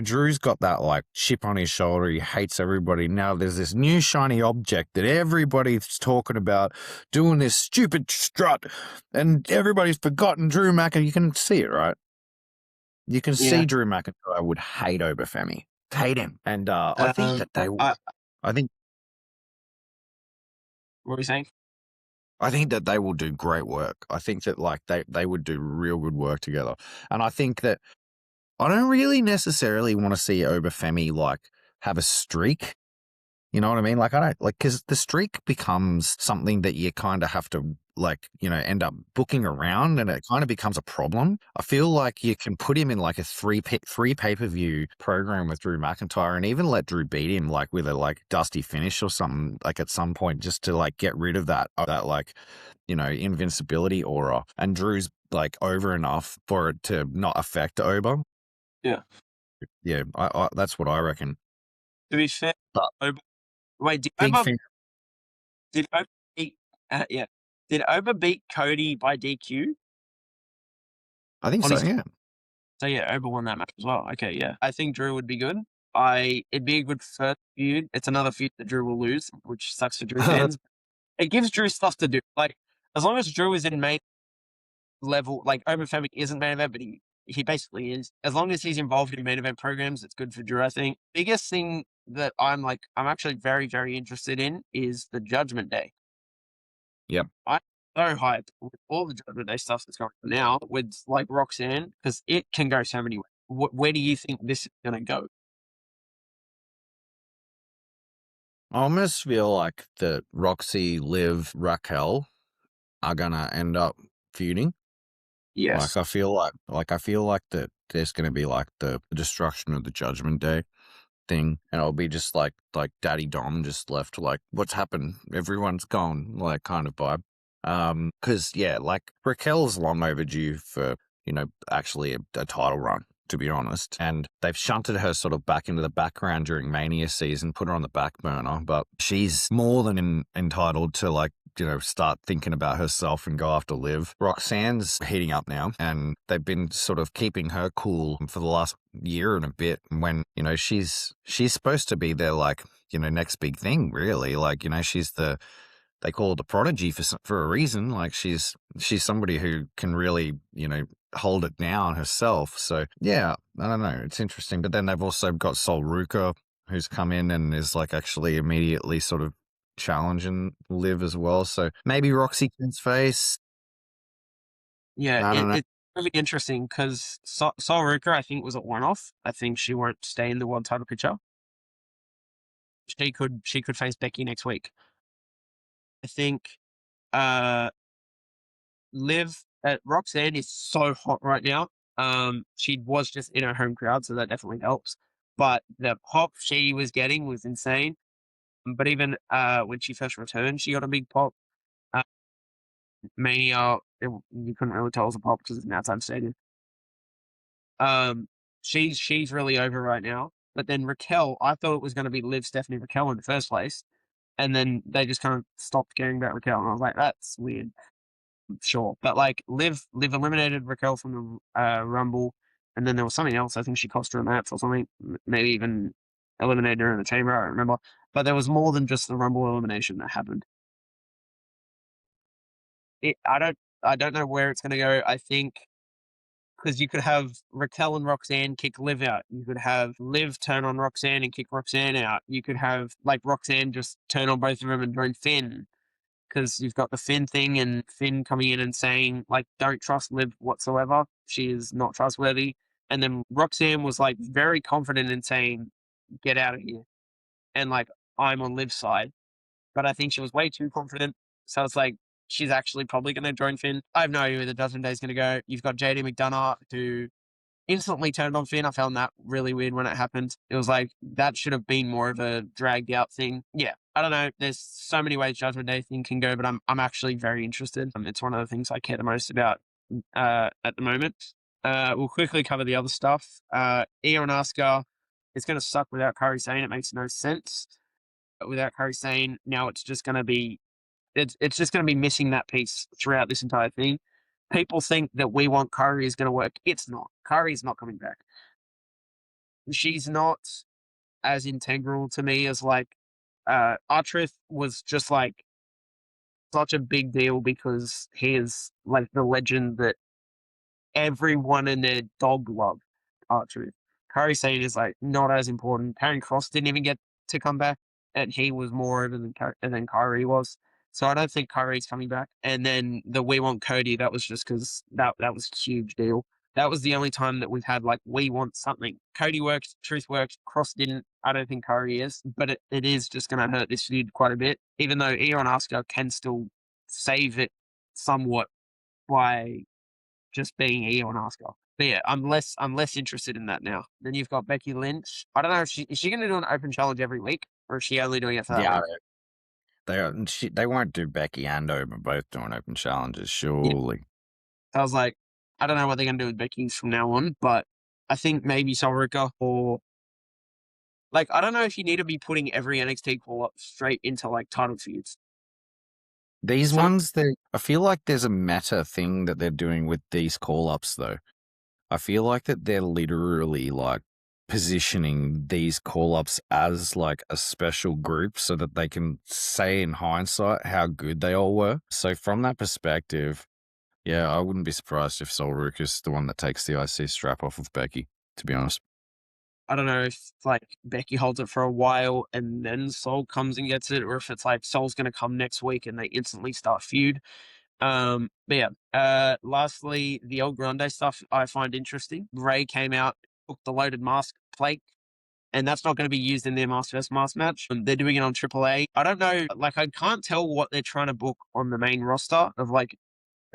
Drew's got that like chip on his shoulder. He hates everybody. Now there's this new shiny object that everybody's talking about doing this stupid strut, and everybody's forgotten Drew McIntyre. You can see it, right? You can see Drew McIntyre would hate Oba Femi. Hate him. And I think that they would. I think. What were you saying? I think that they will do great work. I think that like they would do real good work together. And I think that I don't really necessarily want to see Obafemi like have a streak. You know what I mean? Like I don't like because the streak becomes something that you kind of have to like end up booking around, and it kind of becomes a problem. I feel like you can put him in like a three pay-per-view program with Drew McIntyre, and even let Drew beat him like with a like dusty finish or something like at some point, just to like get rid of that like invincibility aura. And Drew's like over enough for it to not affect Oba. Yeah. Yeah, I that's what I reckon. To be fair, But wait, big fan. Did Oba beat? Yeah. Did Oba beat Cody by DQ I think on so. his? Yeah. So yeah, Oba won that match as well. Okay, yeah. I think Drew would be good. It'd be a good first feud. It's another feud that Drew will lose, which sucks for Drew fans. It gives Drew stuff to do. Like as long as Drew is in main level, like Obafemi isn't main event, but he basically is. As long as he's involved in main event programs, it's good for Drew. I think biggest thing that I'm actually very very interested in is the Judgment Day. Yep. I'm so hyped with all the Judgment Day stuff that's going on now with like Roxanne because it can go so many ways. Where do you think this is going to go? I almost feel like that Roxy, Liv, Raquel are gonna end up feuding. Yes. Like I feel like that there's gonna be like the destruction of the Judgment Day thing, and it'll be just like Daddy Dom just left, like what's happened? Everyone's gone, like kind of vibe. Because yeah, like Raquel's long overdue for actually a title run, to be honest, and they've shunted her sort of back into the background during Mania season, put her on the back burner, but she's more than entitled to like start thinking about herself and go after Liv. Roxanne's heating up now, and they've been sort of keeping her cool for the last year and a bit, when she's supposed to be their like next big thing, really. Like she's they call her the prodigy for a reason. Like she's somebody who can really hold it down herself. So yeah, I don't know, it's interesting. But then they've also got Sol Ruka, who's come in and is like actually immediately sort of challenging Liv as well. So maybe Roxy can face. Yeah, I don't know. it's really interesting because Sol Ruka, I think, was a one-off. I think she won't stay in the world title picture. She could face Becky next week. I think uh Liv Roxanne is so hot right now. She was just in her home crowd, so that definitely helps. But the pop she was getting was insane. But even when she first returned, she got a big pop. Uh, Mania, you couldn't really tell it was a pop because it's an outside stadium. She's really over right now. But then Raquel, I thought it was going to be Liv, Stephanie, Raquel in the first place, and then they just kind of stopped caring about Raquel, and I was like, that's weird. Sure, but like Liv eliminated Raquel from the Rumble, and then there was something else. I think she cost her a match or something. Maybe even eliminated her in the chamber. I don't remember. But there was more than just the Rumble elimination that happened. I don't know where it's going to go. I think because you could have Raquel and Roxanne kick Liv out. You could have Liv turn on Roxanne and kick Roxanne out. You could have like Roxanne just turn on both of them and join Finn, because you've got the Finn thing and Finn coming in and saying like, don't trust Liv whatsoever. She is not trustworthy. And then Roxanne was like very confident in saying, get out of here. And like, I'm on Liv's side. But I think she was way too confident. So it's like, she's actually probably going to join Finn. I have no idea where the Judgment Day is going to go. You've got JD McDonough, who instantly turned on Finn. I found that really weird when it happened. It was like, that should have been more of a dragged out thing. Yeah, I don't know. There's so many ways Judgment Day thing can go, but I'm actually very interested. It's one of the things I care the most about at the moment. We'll quickly cover the other stuff. Io and Asuka, it's going to suck without Kairi Sane. It makes no sense. But without Kairi Sane, now it's just going to be, it's just going to be missing that piece throughout this entire thing. People think that we want Kairi is going to work. It's not. Kairi is not coming back. She's not as integral to me as like R-Truth was just like such a big deal because he is like the legend that everyone and their dog loved. R-Truth. Kairi Sane is like not as important. Karen Cross didn't even get to come back, and he was more over than Kairi was. So I don't think Kyrie's coming back. And then the We Want Cody, that was just because that was a huge deal. That was the only time that we've had like we want something. Cody worked, Truth worked, Cross didn't. I don't think Kyrie is, but it is just going to hurt this feud quite a bit. Even though Io and Asuka can still save it somewhat by just being Io and Asuka. But yeah, I'm less interested in that now. Then you've got Becky Lynch. I don't know if is she going to do an open challenge every week, or is she only doing it for that Yeah, week? they won't do Becky and Oba both doing open challenges, Yeah. surely. I was like, I don't know what they're going to do with Becky's from now on, but I think maybe Solrica or like I don't know if you need to be putting every NXT call up straight into like title feuds. These Some ones, I feel like there's a meta thing that they're doing with these call-ups, though. I feel like that they're literally like positioning these call-ups as like a special group so that they can say in hindsight how good they all were. So from that perspective, yeah, I wouldn't be surprised if Solrook is the one that takes the IC strap off of Becky, to be honest. I don't know if like Becky holds it for a while and then Sol comes and gets it, or if it's like Sol's going to come next week and they instantly start feud. But yeah, lastly, the El Grande stuff I find interesting. Ray came out, took the loaded mask plate, and that's not going to be used in their mask vs mask match. They're doing it on AAA. I don't know, like I can't tell what they're trying to book on the main roster of like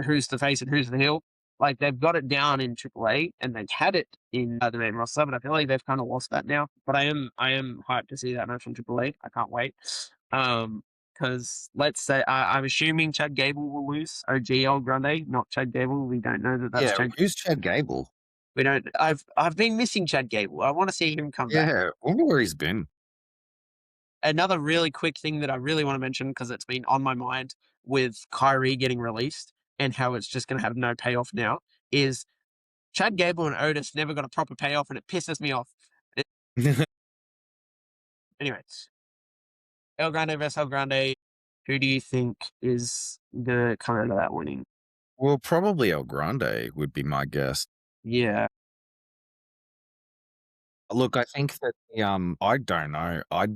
who's the face and who's the heel. Like they've got it down in AAA and they've had it in the main roster, but I feel like they've kind of lost that now. But I am hyped to see that match on AAA. I can't wait. Because let's say I'm assuming Chad Gable will lose. OGL Grande, not Chad Gable. We don't know that that's Yeah, Chad. who's Chad Gable? We don't. I've been missing Chad Gable. I want to see him come back. Yeah, I wonder where he's been. Another really quick thing that I really want to mention because it's been on my mind with Kyrie getting released and how it's just going to have no payoff now is Chad Gable and Otis never got a proper payoff, and it pisses me off. Anyways, El Grande versus El Grande. Who do you think is the come out of that winning? Well, probably El Grande would be my guess. Yeah, Look, I think that I don't know. I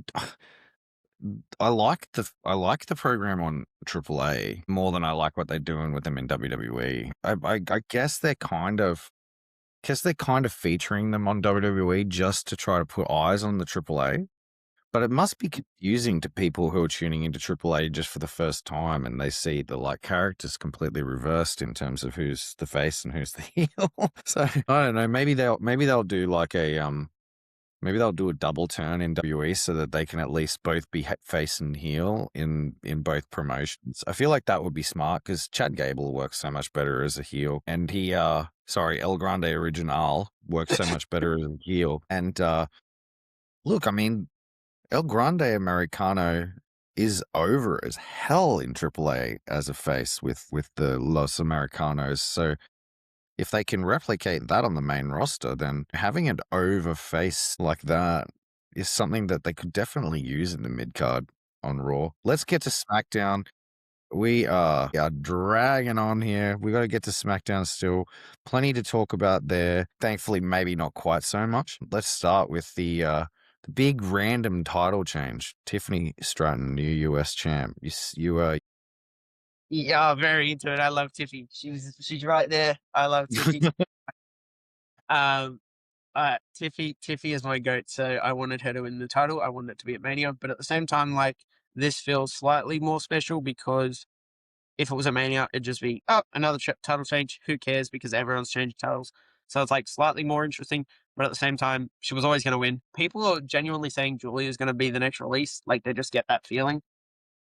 like the program on AAA more than I like what they're doing with them in WWE. I guess they're kind of featuring them on WWE just to try to put eyes on the AAA. But it must be confusing to people who are tuning into AAA just for the first time and they see the like characters completely reversed in terms of who's the face and who's the heel. So I don't know. Maybe they'll do like maybe they'll do a double turn in WWE so that they can at least both be face and heel in both promotions. I feel like that would be smart because Chad Gable works so much better as a heel, and El Grande Original works so much better as a heel. And look, I mean, El Grande Americano is over as hell in AAA as a face with the Los Americanos. So if they can replicate that on the main roster, then having an over face like that is something that they could definitely use in the mid card on Raw. Let's get to SmackDown. We are dragging on here. We got to get to SmackDown still. Plenty to talk about there. Thankfully, maybe not quite so much. Let's start with the big random title change. Tiffany Stratton, new US champ. You yeah, very into it. I love Tiffy. She's right there. I love Tiffy. um, Tiffy is my goat, so I wanted her to win the title. I wanted it to be at Mania, but at the same time, like this feels slightly more special because if it was a Mania, it'd just be another title change. Who cares? Because everyone's changed titles, so it's like slightly more interesting. But at the same time, she was always going to win. People are genuinely saying Julia is going to be the next release. Like they just get that feeling.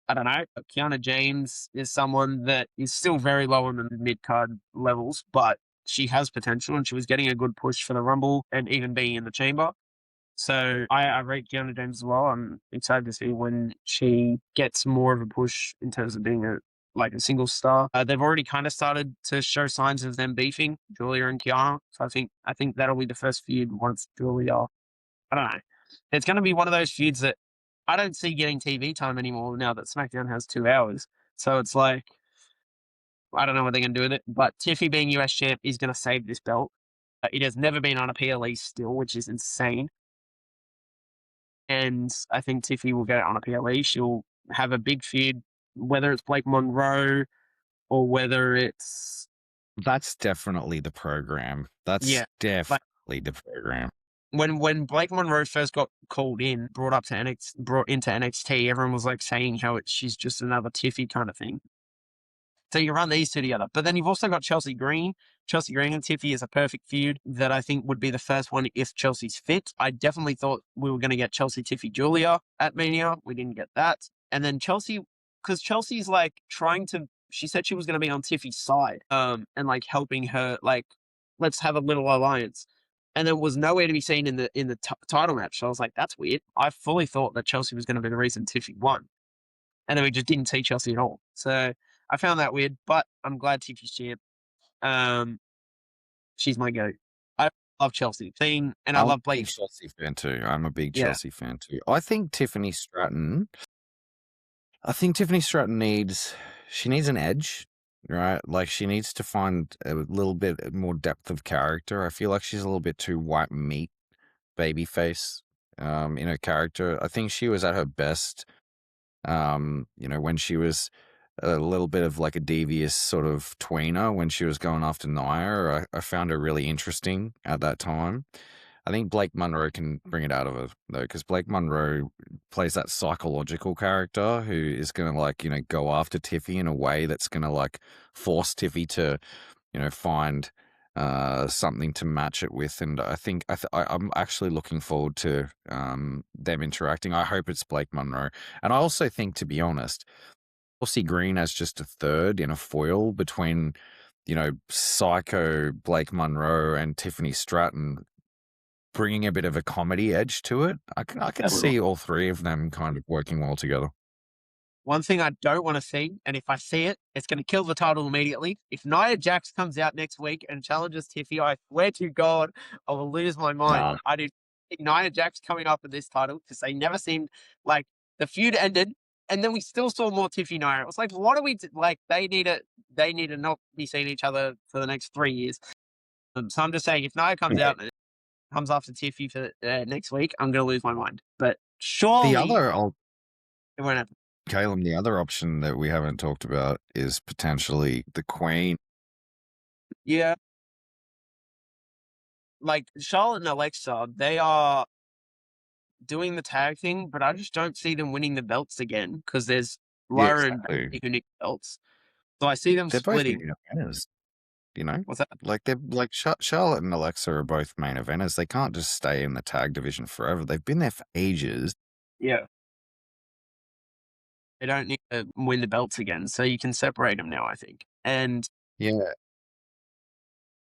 I don't know. Kiana James is someone that is still very low on the mid card levels, but she has potential and she was getting a good push for the Rumble and even being in the chamber. So I rate Kiana James as well. I'm excited to see when she gets more of a push in terms of being a single star. They've already kind of started to show signs of them beefing, Julia and Kiana. So I think that'll be the first feud once Julia. I don't know. It's going to be one of those feuds that I don't see getting TV time anymore now that SmackDown has 2 hours. So it's like, I don't know what they're going to do with it. But Tiffy being US champ is going to save this belt. It has never been on a PLE still, which is insane. And I think Tiffy will get it on a PLE. She'll have a big feud whether it's Blake Monroe or whether it's That's definitely the program. That's yeah, like definitely the program. when Blake Monroe first got called in, brought into NXT, everyone was like saying how she's just another Tiffy kind of thing. So you run these two together. But then you've also got Chelsea Green. Chelsea Green and Tiffy is a perfect feud that I think would be the first one if Chelsea's fit. I definitely thought we were going to get Chelsea, Tiffy, Julia at Mania. We didn't get that. And then Chelsea, because Chelsea's like she said she was going to be on Tiffy's side, and like helping her, like, let's have a little alliance. And there was nowhere to be seen in the title match. So I was like, that's weird. I fully thought that Chelsea was going to be the reason Tiffy won. And then we just didn't see Chelsea at all. So I found that weird, but I'm glad Tiffy's champ. Um, she's my goat. I love Chelsea. And I I'm a love Blake. big Chelsea fan too. I'm a big Yeah. Chelsea fan too. I think Tiffany Stratton needs an edge, right? Like she needs to find a little bit more depth of character. I feel like she's a little bit too white meat, baby face, in her character. I think she was at her best, when she was a little bit of like a devious sort of tweener when she was going after Nia. I found her really interesting at that time. I think Blake Monroe can bring it out of her though, because Blake Monroe plays that psychological character who is going to like, go after Tiffy in a way that's going to like force Tiffy to, find something to match it with. And I think I'm actually looking forward to them interacting. I hope it's Blake Monroe. And I also think, to be honest, Chelsea Green as just a third in a foil between, psycho Blake Monroe and Tiffany Stratton, bringing a bit of a comedy edge to it. I can see all three of them kind of working well together. One thing I don't want to see, and if I see it, it's going to kill the title immediately. If Nia Jax comes out next week and challenges Tiffy, I swear to God, I will lose my mind. Nah. I do think Nia Jax coming up with this title because they never seemed like the feud ended, and then we still saw more Tiffy Nia. It was like, what are we like? They need to not be seeing each other for the next 3 years. So I'm just saying, if Nia comes Yeah. out and comes after Tiffy for next week, I'm going to lose my mind. But The surely other, it won't happen. Caleb, the other option that we haven't talked about is potentially the Queen. Yeah. Like Charlotte and Alexa, they are doing the tag thing, but I just don't see them winning the belts again because there's Yeah, Lara and exactly. Becky who nick belts. So I see them They're both splitting. main eventers, you know? What's that? Like they're like Charlotte and Alexa are both main eventers. They can't just stay in the tag division forever. They've been there for ages. Yeah. They don't need to win the belts again, so you can separate them now, I think. And Yeah.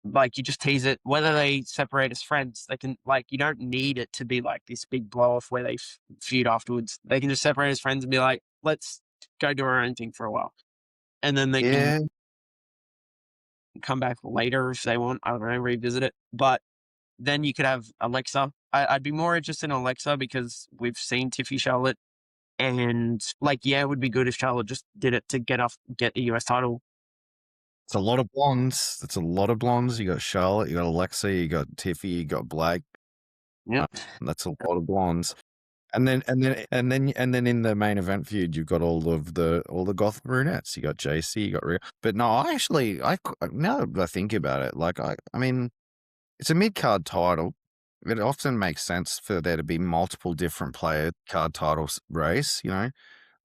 like you just tease it, whether they separate as friends, they can, like, you don't need it to be like this big blow off where they feud afterwards. They can just separate as friends and be like, let's go do our own thing for a while. And then they can Yeah. come back later if they want. I don't know, revisit it. But then you could have Alexa. I'd be more interested in Alexa because we've seen Tiffy Charlotte. And like, yeah, it would be good if Charlotte just did it to get the US title. It's a lot of blondes. It's a lot of blondes. You got Charlotte, you got Alexa, you got Tiffy, you got Blake. Yeah. That's a lot of blondes. And then in the main event feud, you've got all the goth brunettes. You got JC, you got Rhea. But no, now that I think about it, like I mean, it's a mid card title. It often makes sense for there to be multiple different player card titles race,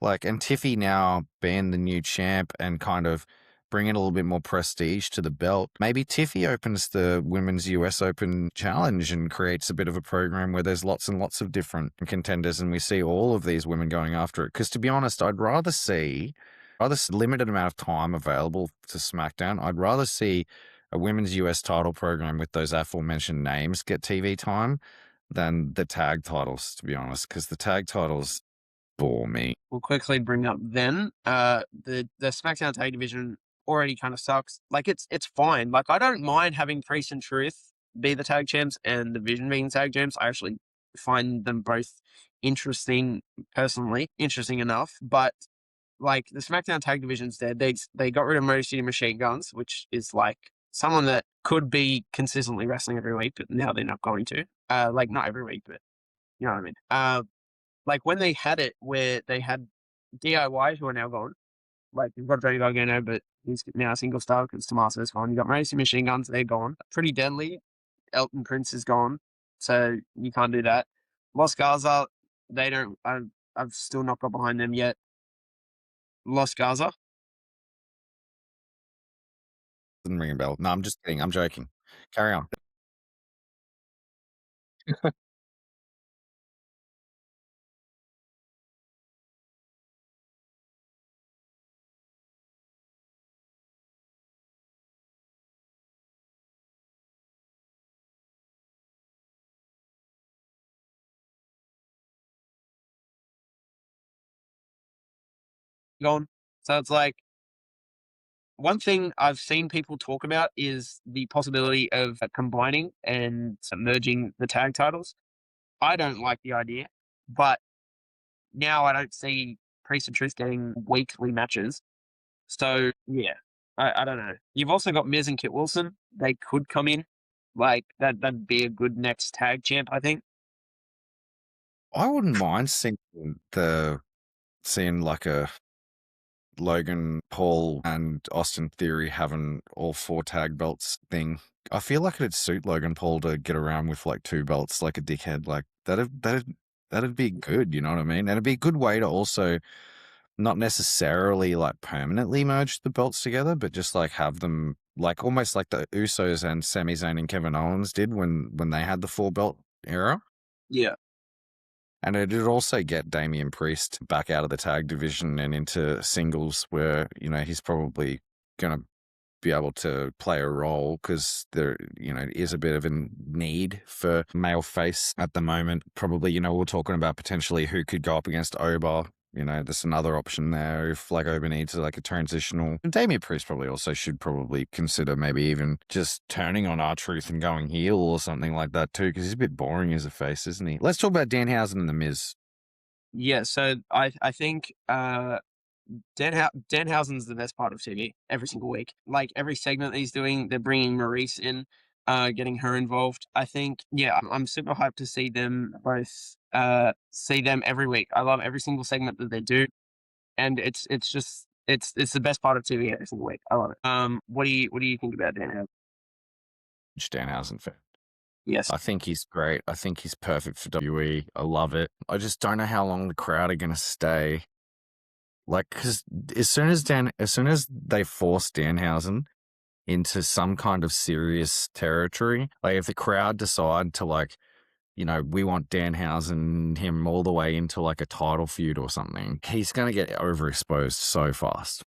like, and Tiffy now being the new champ and kind of bringing a little bit more prestige to the belt. Maybe Tiffy opens the Women's US Open Challenge and creates a bit of a program where there's lots and lots of different contenders and we see all of these women going after it. Because to be honest, I'd rather see limited amount of time available to SmackDown. I'd rather see a Women's US title program with those aforementioned names get TV time than the tag titles, to be honest, because the tag titles bore me. We'll quickly bring up then the SmackDown tag division already kind of sucks. Like it's fine. Like I don't mind having Priest and Truth be the tag champs and the Vision being tag champs. I actually find them both interesting, personally, interesting enough. But like the SmackDown tag division's dead. They got rid of Motor City Machine Guns, which is like someone that could be consistently wrestling every week, but now they're not going to. Like not every week, but you know what I mean. Like when they had it where they had DIY who are now gone, Like, you've got Johnny Gargano, but he's now a single star because Tommaso's gone. You've got Racing Machine Guns, they're gone. Pretty deadly. Elton Prince is gone, so you can't do that. Los Garza, they don't. I've still not got behind them yet. Los Garza. Doesn't ring a bell. No, I'm just kidding. I'm joking. Carry on. Gone. So it's like, one thing I've seen people talk about is the possibility of combining and merging the tag titles. I don't like the idea, but now I don't see Priest and Truth getting weekly matches. So yeah, I don't know. You've also got Miz and Kit Wilson. They could come in. Like, that'd be a good next tag champ, I think. I wouldn't mind seeing like a Logan Paul and Austin Theory having all 4 tag belts thing. I feel like it'd suit Logan Paul to get around with like 2 belts like a dickhead. Like that'd be good, you know what I mean? And it'd be a good way to also not necessarily like permanently merge the belts together, but just like have them like almost like the Usos and Sami Zayn and Kevin Owens did when they had the 4 belt era. Yeah. And it'd also get Damian Priest back out of the tag division and into singles where, you know, he's probably going to be able to play a role because there, you know, is a bit of a need for male face at the moment. Probably, you know, we're talking about potentially who could go up against Oba. You know, there's another option there if like Oba needs like a transitional. And Damian Priest probably also should probably consider maybe even just turning on R-Truth and going heel or something like that too, because he's a bit boring as a face, isn't he? Let's talk about Danhausen and The Miz. Yeah, so I think Danhausen's the best part of TV every single week. Like, every segment that he's doing, they're bringing Maurice in, getting her involved. I think, yeah, I'm super hyped to see them both, see them every week. I love every single segment that they do, and it's just it's the best part of TV every single week. I love it. What do you think about Danhausen? Danhausen fan. Yes. I think he's great. I think he's perfect for WWE. I love it. I just don't know how long the crowd are going to stay. Like, because as soon as they force Danhausen into some kind of serious territory, like if the crowd decide to like, you know, we want Danhausen him all the way into like a title feud or something, he's going to get overexposed so fast.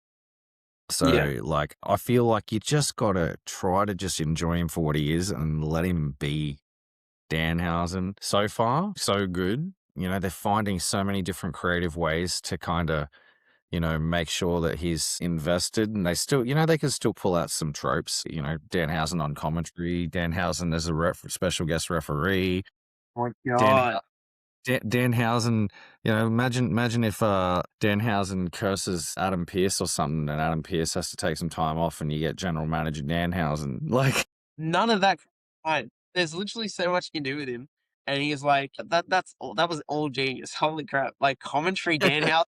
So Yeah. like, I feel like you just got to try to just enjoy him for what he is and let him be Danhausen. So far, so good. You know, they're finding so many different creative ways to kind of, you know, make sure that he's invested, and they still, you know, they can still pull out some tropes. You know, Danhausen on commentary, Danhausen as a special guest referee, Oh my Dan, God. Danhausen. You know, imagine if Danhausen curses Adam Pearce or something, and Adam Pearce has to take some time off, and you get General Manager Danhausen. Like, None of that. Fine. There's literally so much you can do with him, and he's like, That's all. That was all genius. Holy crap! Like, commentary Danhausen.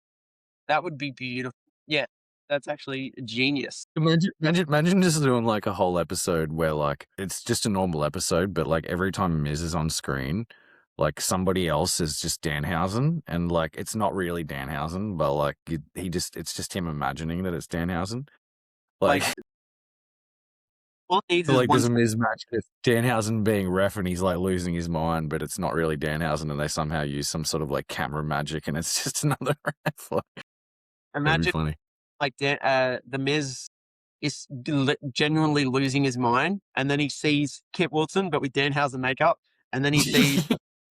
That would be beautiful. Yeah, that's actually genius. imagine just doing like a whole episode where like it's just a normal episode, but like every time Miz is on screen, like somebody else is just Danhausen, and like it's not really Danhausen, but like it's just him imagining that it's Danhausen. Like, Like, all it needs is like one. there's a Miz match with Danhausen being ref, and he's like losing his mind, but it's not really Danhausen, and they somehow use some sort of like camera magic, and it's just another ref. Like, that'd be Imagine, funny. like, the Miz is genuinely losing his mind, and then he sees Kit Wilson, but with Danhausen makeup, and then he sees,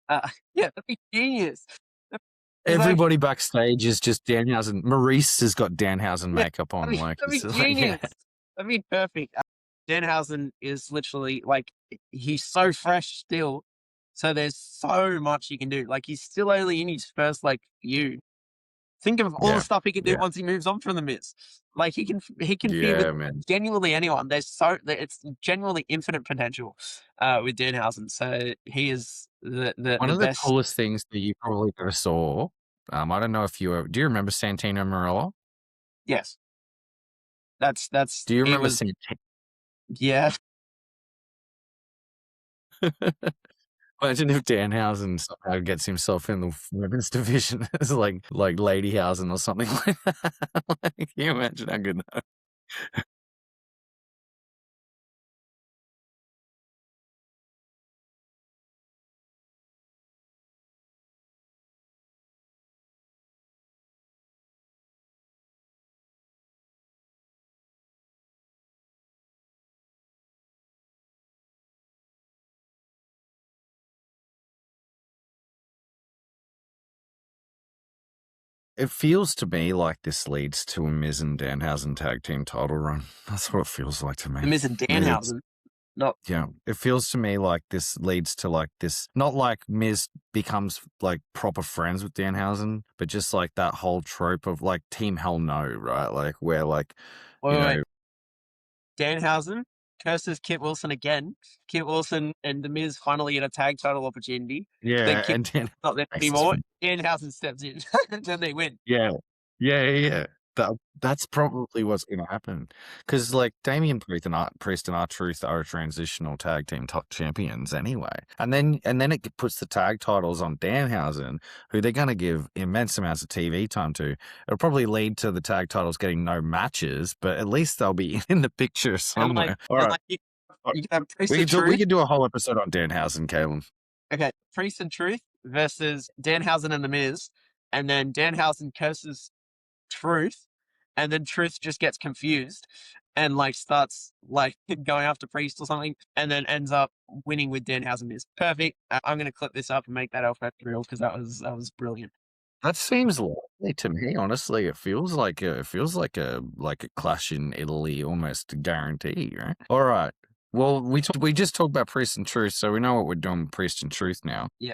yeah, that'd be genius. He's like, Everybody backstage is just Danhausen. Maurice has got Danhausen yeah, makeup on. Like, that'd be it's like, yeah. genius. That'd be perfect. Danhausen is literally like, he's so fresh still, so there's so much he can do. Like, he's still only in his first like feud. Think of all the Yeah. stuff he can do Yeah. once he moves on from the Miz. Like, he can feud Yeah, with man. genuinely anyone. It's genuinely infinite potential with Danhausen. So he is One the of the best. coolest things that you probably ever saw, I don't know if do you remember Santino Marella? Yes. That's Do you it remember was seeing? yeah. Imagine if Danhausen somehow gets himself in the women's division as like Ladyhausen or something like that. Like, can you imagine how good that? It feels to me like this leads to a Miz and Danhausen tag team title run. That's what it feels like to me. The Miz and It's- Danhausen. Not yeah, it feels to me like this leads to like this, not like Miz becomes like proper friends with Danhausen, but just like that whole trope of like Team Hell No, right? Like where like, you know, wait. Danhausen curses Kit Wilson again. Kit Wilson and The Miz finally get a tag title opportunity. Then yeah, Kit and Dan not there makes anymore. Danhausen steps in. Then they win. yeah. Yeah. That's probably what's gonna happen. Because like Damian Priest and R-Truth are transitional tag team top champions anyway. And then it puts the tag titles on Danhausen, who they're gonna give immense amounts of TV time to. It'll probably lead to the tag titles getting no matches, but at least they'll be in the picture somewhere. All right. You can have Priest We and can Truth. do a whole episode on Danhausen, Caleb. Okay, Priest and Truth versus Danhausen and The Miz, and then Danhausen curses Truth, and then Truth just gets confused and like starts like going after Priest or something, and then ends up winning with Danhausen Miz. Perfect. I'm gonna clip this up and make that Alpha real because that was brilliant. That seems likely to me, honestly. It feels like a clash in Italy, almost a guarantee, right? All right. Well, we just talked about Priest and Truth, so we know what we're doing with Priest and Truth now. Yeah.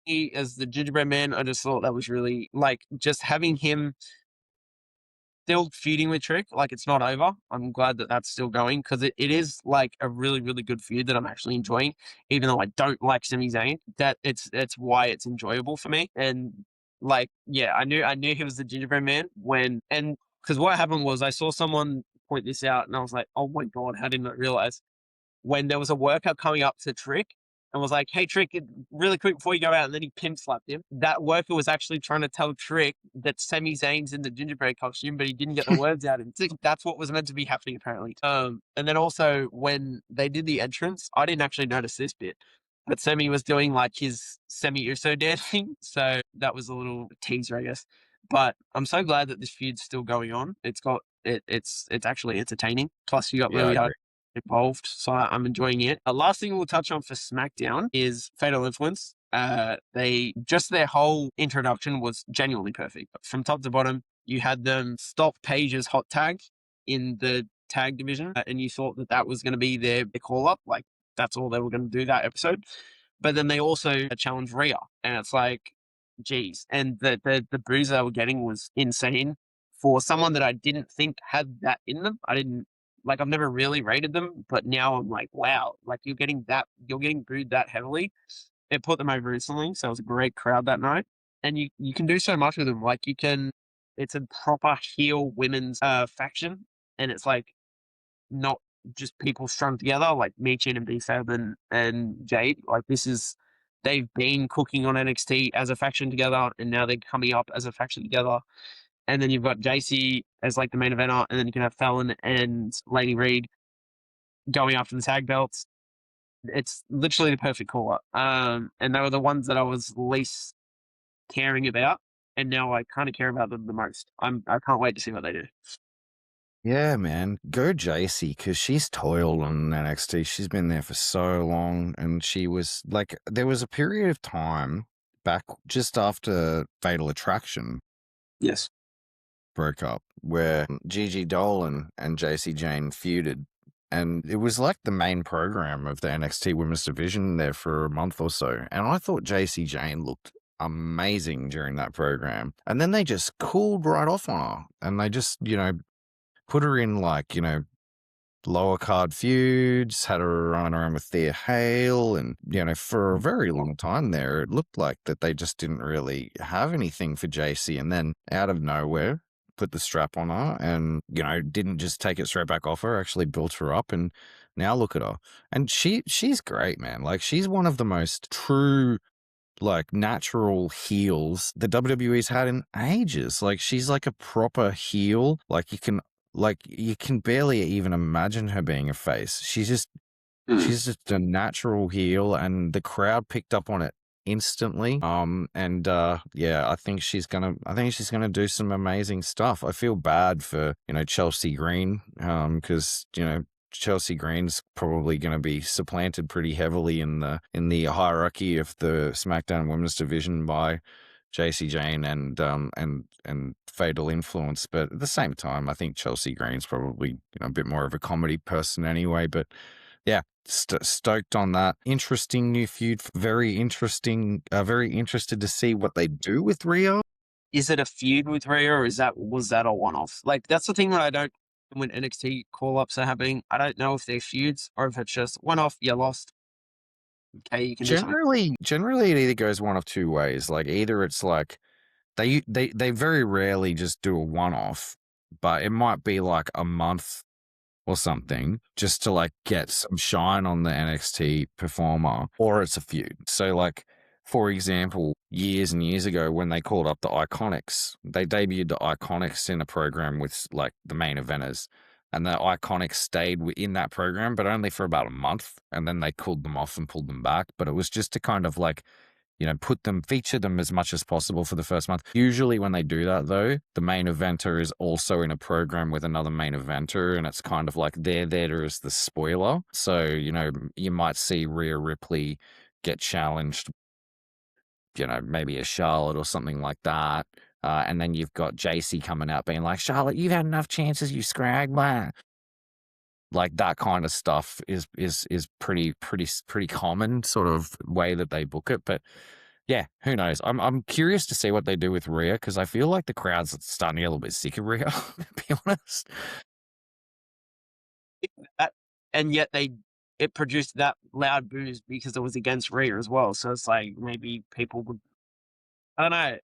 He as the gingerbread man, I just thought that was really like just having him still feuding with Trick, like it's not over. I'm glad that that's still going because it is like a really, really good feud that I'm actually enjoying, even though I don't like Sami Zayn. That it's why it's enjoyable for me. And like, yeah, I knew he was the gingerbread man and because what happened was I saw someone point this out and I was like, oh my god, how did I realize when there was a worker coming up to Trick and was like, "Hey, Trick, really quick before you go out," and then he pimp slapped him. That worker was actually trying to tell Trick that Sami Zayn's in the gingerbread costume, but he didn't get the words out. And that's what was meant to be happening, apparently. And then also when they did the entrance, I didn't actually notice this bit, but Sami was doing like his Semi Uso dancing, so that was a little teaser, I guess. But I'm so glad that this feud's still going on. It's actually entertaining. Plus, you got Yeah, I really agree. involved, so I'm enjoying it. Last thing we'll touch on for SmackDown is Fatal Influence. Their whole introduction was genuinely perfect. From top to bottom, you had them stop Paige's hot tag in the tag division, and you thought that was going to be their call up. Like that's all they were going to do that episode. But then they also challenged Rhea, and it's like, geez. And the booze they were getting was insane for someone that I didn't think had that in them. I didn't like I've never really rated them, but now I'm like, wow, like you're getting booed that heavily. It put them over instantly, so it was a great crowd that night. And you can do so much with them. Like it's a proper heel women's faction, and it's like not just people strung together like Michin and B-Fab and Jade. Like they've been cooking on NXT as a faction together, and now they're coming up as a faction together. And then you've got JC as like the main eventer, and then you can have Fallon and Lady Reed going after the tag belts. It's literally the perfect call up. And they were the ones that I was least caring about, and now I kind of care about them the most. I can't wait to see what they do. Yeah, man. Go JC, because she's toiled on NXT. She's been there for so long, and she was like, there was a period of time back just after Fatal Attraction Yes. broke up where Gigi Dolan and JC Jane feuded. And it was like the main program of the NXT Women's Division there for a month or so. And I thought JC Jane looked amazing during that program. And then they just cooled right off on her. And they just, put her in like, lower card feuds, had her running around with Thea Hale. And, for a very long time there, it looked like that they just didn't really have anything for JC. And then out of nowhere, put the strap on her and, didn't just take it straight back off her, actually built her up. And now look at her. And she's great, man. Like, she's one of the most true, like, natural heels the WWE's had in ages. Like, she's like a proper heel. Like, you can barely even imagine her being a face. She's just a natural heel, and the crowd picked up on it instantly. Yeah, I think she's gonna do some amazing stuff. I feel bad for, Chelsea Green, because, Chelsea Green's probably going to be supplanted pretty heavily in the hierarchy of the SmackDown Women's Division by JC Jane and Fatal Influence. But at the same time, I think Chelsea Green's probably, a bit more of a comedy person anyway. But yeah, stoked on that. Interesting new feud. Very interesting. Very interested to see what they do with Rhea. Is it a feud with Rhea, or was that a one-off? Like, that's the thing that I don't. When NXT call-ups are happening, I don't know if they're feuds or if it's just one-off. You lost. Okay, you can do something. Generally, it either goes one of two ways. Like, either it's like they very rarely just do a one-off, but it might be like a month or something just to like get some shine on the NXT performer, or it's a feud. So, like, for example, years and years ago when they called up the Iconics, they debuted the Iconics in a program with like the main eventers, and the Iconics stayed in that program, but only for about a month, and then they called them off and pulled them back. But it was just to kind of like, feature them as much as possible for the first month. Usually when they do that, though, the main eventer is also in a program with another main eventer, and it's kind of like they're there as the spoiler. So, you might see Rhea Ripley get challenged, maybe a Charlotte or something like that. And then you've got JC coming out being like, Charlotte, you've had enough chances, you scrag, blah. Like, that kind of stuff is pretty common sort of way that they book it. But yeah, who knows? I'm curious to see what they do with Rhea, because I feel like the crowd's starting to get a little bit sick of Rhea, to be honest. And yet it produced that loud boos because it was against Rhea as well. So it's like maybe people would. I don't know.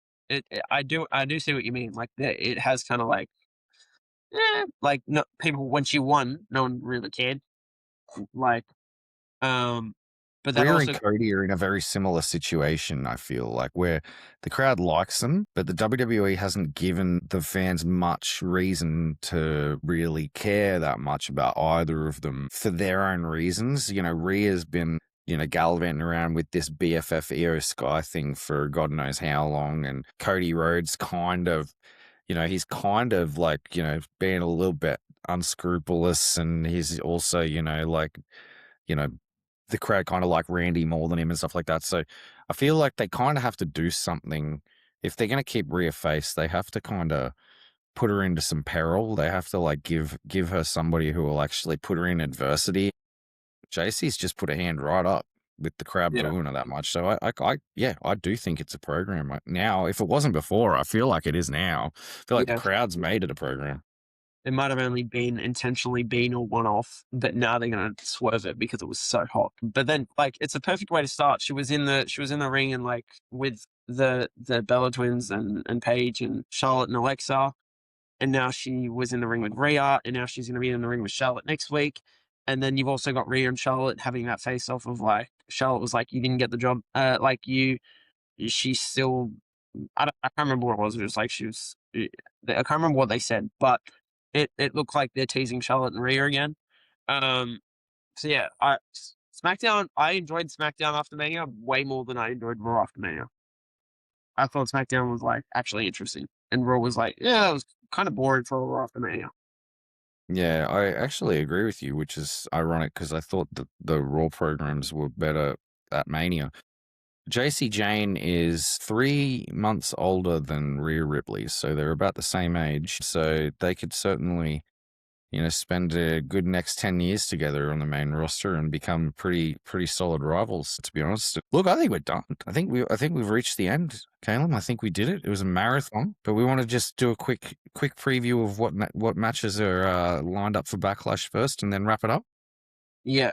I do see what you mean. Like, it has kind of like, like, no people when she won, no one really cared. Like, but that Rhea also, and Cody are in a very similar situation, I feel like, where the crowd likes them, but the WWE hasn't given the fans much reason to really care that much about either of them for their own reasons. Rhea's been, gallivanting around with this BFF EO Sky thing for God knows how long, and Cody Rhodes kind of, he's kind of like, being a little bit unscrupulous, and he's also, the crowd kind of like Randy more than him and stuff like that. So I feel like they kind of have to do something. If they're going to keep Rhea face, they have to kind of put her into some peril. They have to like give her somebody who will actually put her in adversity. JC's just put a hand right up with the crowd booing her that much. So I do think it's a program now. If it wasn't before, I feel like it is now. I feel like the crowd's made it a program. it might have only been intentionally been a one-off, but now they're going to swerve it because it was so hot. But then, like, it's a perfect way to start. She was in the ring, and like with the Bella twins and Paige and Charlotte and Alexa, and now she was in the ring with Rhea, and now she's going to be in the ring with Charlotte next week. And then you've also got Rhea and Charlotte having that face off of like, Charlotte was like, you didn't get the job, she's still, I can't remember what it was. It was like I can't remember what they said, but it looked like they're teasing Charlotte and Rhea again. So yeah, SmackDown. I enjoyed SmackDown after Mania way more than I enjoyed Raw after Mania. I thought SmackDown was like actually interesting, and Raw was like, yeah, it was kind of boring for Raw after Mania. Yeah, I actually agree with you, which is ironic because I thought that the Raw programs were better at Mania. JC Jane is 3 months older than Rhea Ripley, so they're about the same age. So they could certainly, spend a good next 10 years together on the main roster and become pretty solid rivals, to be honest. Look, I think we're done. I think we've reached the end, Caleb. I think we did it. It was a marathon, but we want to just do a quick preview of what matches are lined up for Backlash first, and then wrap it up. Yeah.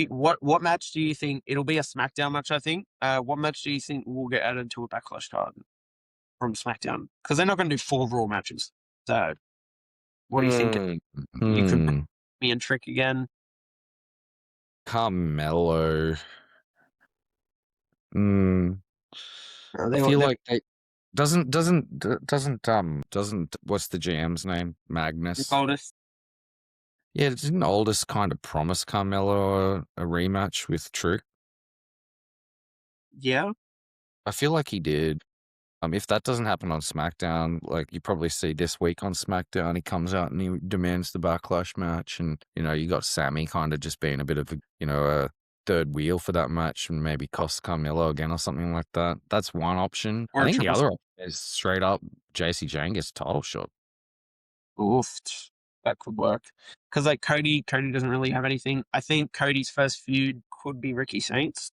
What match do you think it'll be? A SmackDown match, I think. What match do you think will get added to a Backlash card from SmackDown? Because they're not going to do 4 Raw matches. So, what do you think? You could be in Trick again. Carmelo. I They, feel they, like they doesn't what's the GM's name? Magnus. Oldest, Yeah, didn't Aldous kind of promise Carmelo a rematch with Trick? yeah, I feel like he did. If that doesn't happen on SmackDown, like you probably see this week on SmackDown, he comes out and he demands the Backlash match, and you got Sammy kind of just being a bit of a third wheel for that match, and maybe cost Carmelo again or something like that. That's one option. I or a think the triple. other option is straight up JC Jane gets a title shot. Oof, that could work. Because like Cody doesn't really have anything. I think Cody's first feud could be Ricky Saints.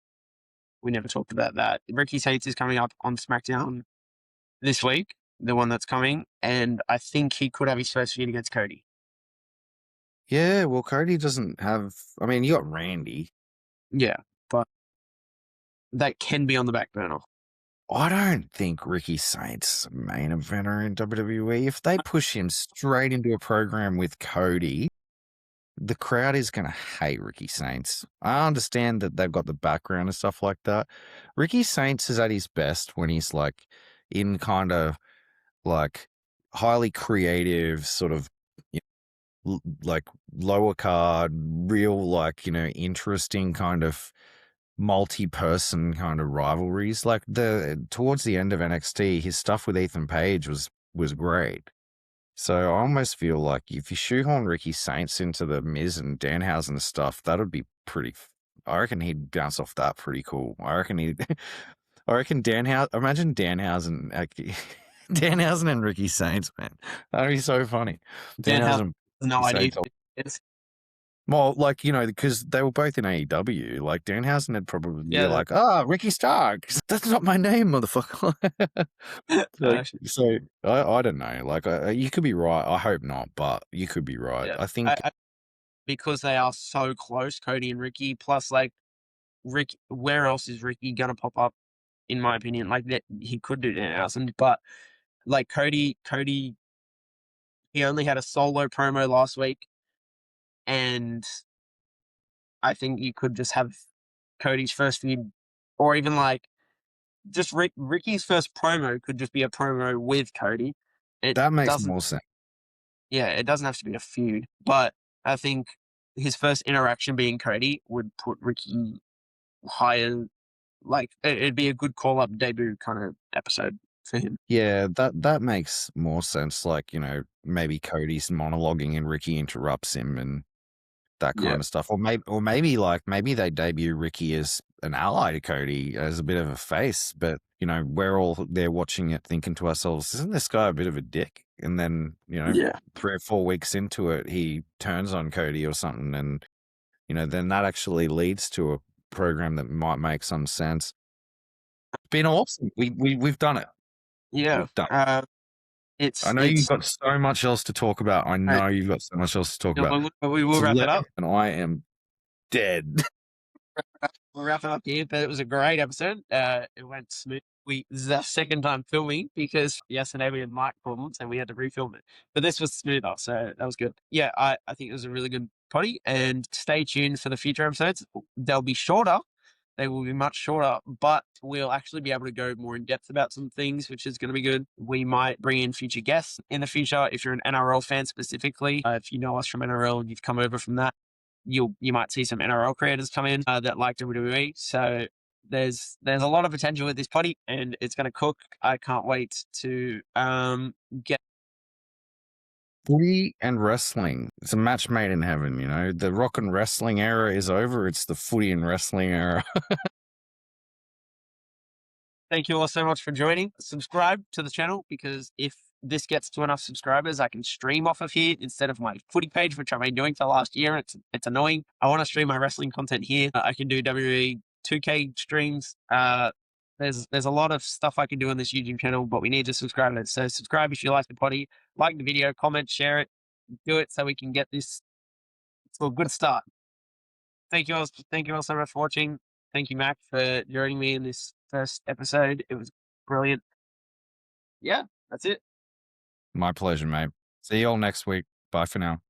We never talked about that. Ricky Saints is coming up on SmackDown this week, the one that's coming, and I think he could have his first feud against Cody. Yeah, well, Cody doesn't have. I mean, you got Randy. Yeah, but that can be on the back burner. I don't think Ricky Saints a main eventer in WWE. If they push him straight into a program with Cody, the crowd is going to hate Ricky Saints. I understand that they've got the background and stuff like that. Ricky Saints is at his best when he's like in kind of like highly creative, sort of like lower card, real like, interesting kind of multi-person kind of rivalries. Like towards the end of NXT, his stuff with Ethan Page was great. So I almost feel like if you shoehorn Ricky Saints into the Miz and Danhausen stuff, that would be pretty. I reckon he'd bounce off that pretty cool. I reckon I reckon Danhausen. Imagine Danhausen, Danhausen and Ricky Saints, man. That'd be so funny. Dan has Danhausen, no Ricky idea Saints. who it is. Well, like, because they were both in AEW. Like Danhausen would probably be Yeah, like, Ricky Stark. That's not my name, motherfucker. So I don't know. Like, you could be right. I hope not, but you could be right. yeah. I think Because they are so close, Cody and Ricky. Plus, like Rick, where else is Ricky gonna pop up? In my opinion, like that he could do Danhausen, but like Cody, he only had a solo promo last week, and I think you could just have Cody's first feud, or even like just Ricky's first promo could just be a promo with Cody. It that makes doesn't, more sense. yeah, it doesn't have to be a feud, but I think his first interaction being Cody would put Ricky higher. Like it'd be a good call up debut kind of episode for him. Yeah, that makes more sense. Like, maybe Cody's monologuing and Ricky interrupts him and that Yeah, kind of stuff. Maybe they debut Ricky as an ally to Cody as a bit of a face, but we're all there watching it thinking to ourselves, isn't this guy a bit of a dick? And then, yeah, 3 or 4 weeks into it, he turns on Cody or something, and then that actually leads to a program that might make some sense. It's been awesome. We've done it. yeah. We've done it. I know you've It's. got so much else to talk about. I know you've got so much else to talk about. We will It's wrap it 11 up. and I am dead. We'll wrap it up here, but it was a great episode. It went smooth. This is our second time filming because yesterday we had mic problems and we had to refilm it. But this was smoother, so that was good. Yeah, I think it was a really good potty. And stay tuned for the future episodes. They'll be shorter. They will be much shorter, but we'll actually be able to go more in depth about some things, which is going to be good. We might bring in future guests in the future. If you're an NRL fan specifically, if you know us from NRL and you've come over from that, you might see some NRL creators come in that like WWE. So there's a lot of potential with this potty, and it's going to cook. I can't wait to get. Footy and wrestling. It's a match made in heaven, The rock and wrestling era is over. It's the footy and wrestling era. Thank you all so much for joining. Subscribe to the channel because if this gets to enough subscribers, I can stream off of here instead of my footy page, which I've been doing for the last year. It's annoying. I want to stream my wrestling content here. I can do WWE 2K streams. There's a lot of stuff I can do on this YouTube channel, but we need to subscribe to it. So subscribe if you like the potty, like the video, comment, share it, do it so we can get this to a good start. Thank you all so much for watching. Thank you, Mac, for joining me in this first episode. It was brilliant. Yeah, that's it. My pleasure, mate. See you all next week. Bye for now.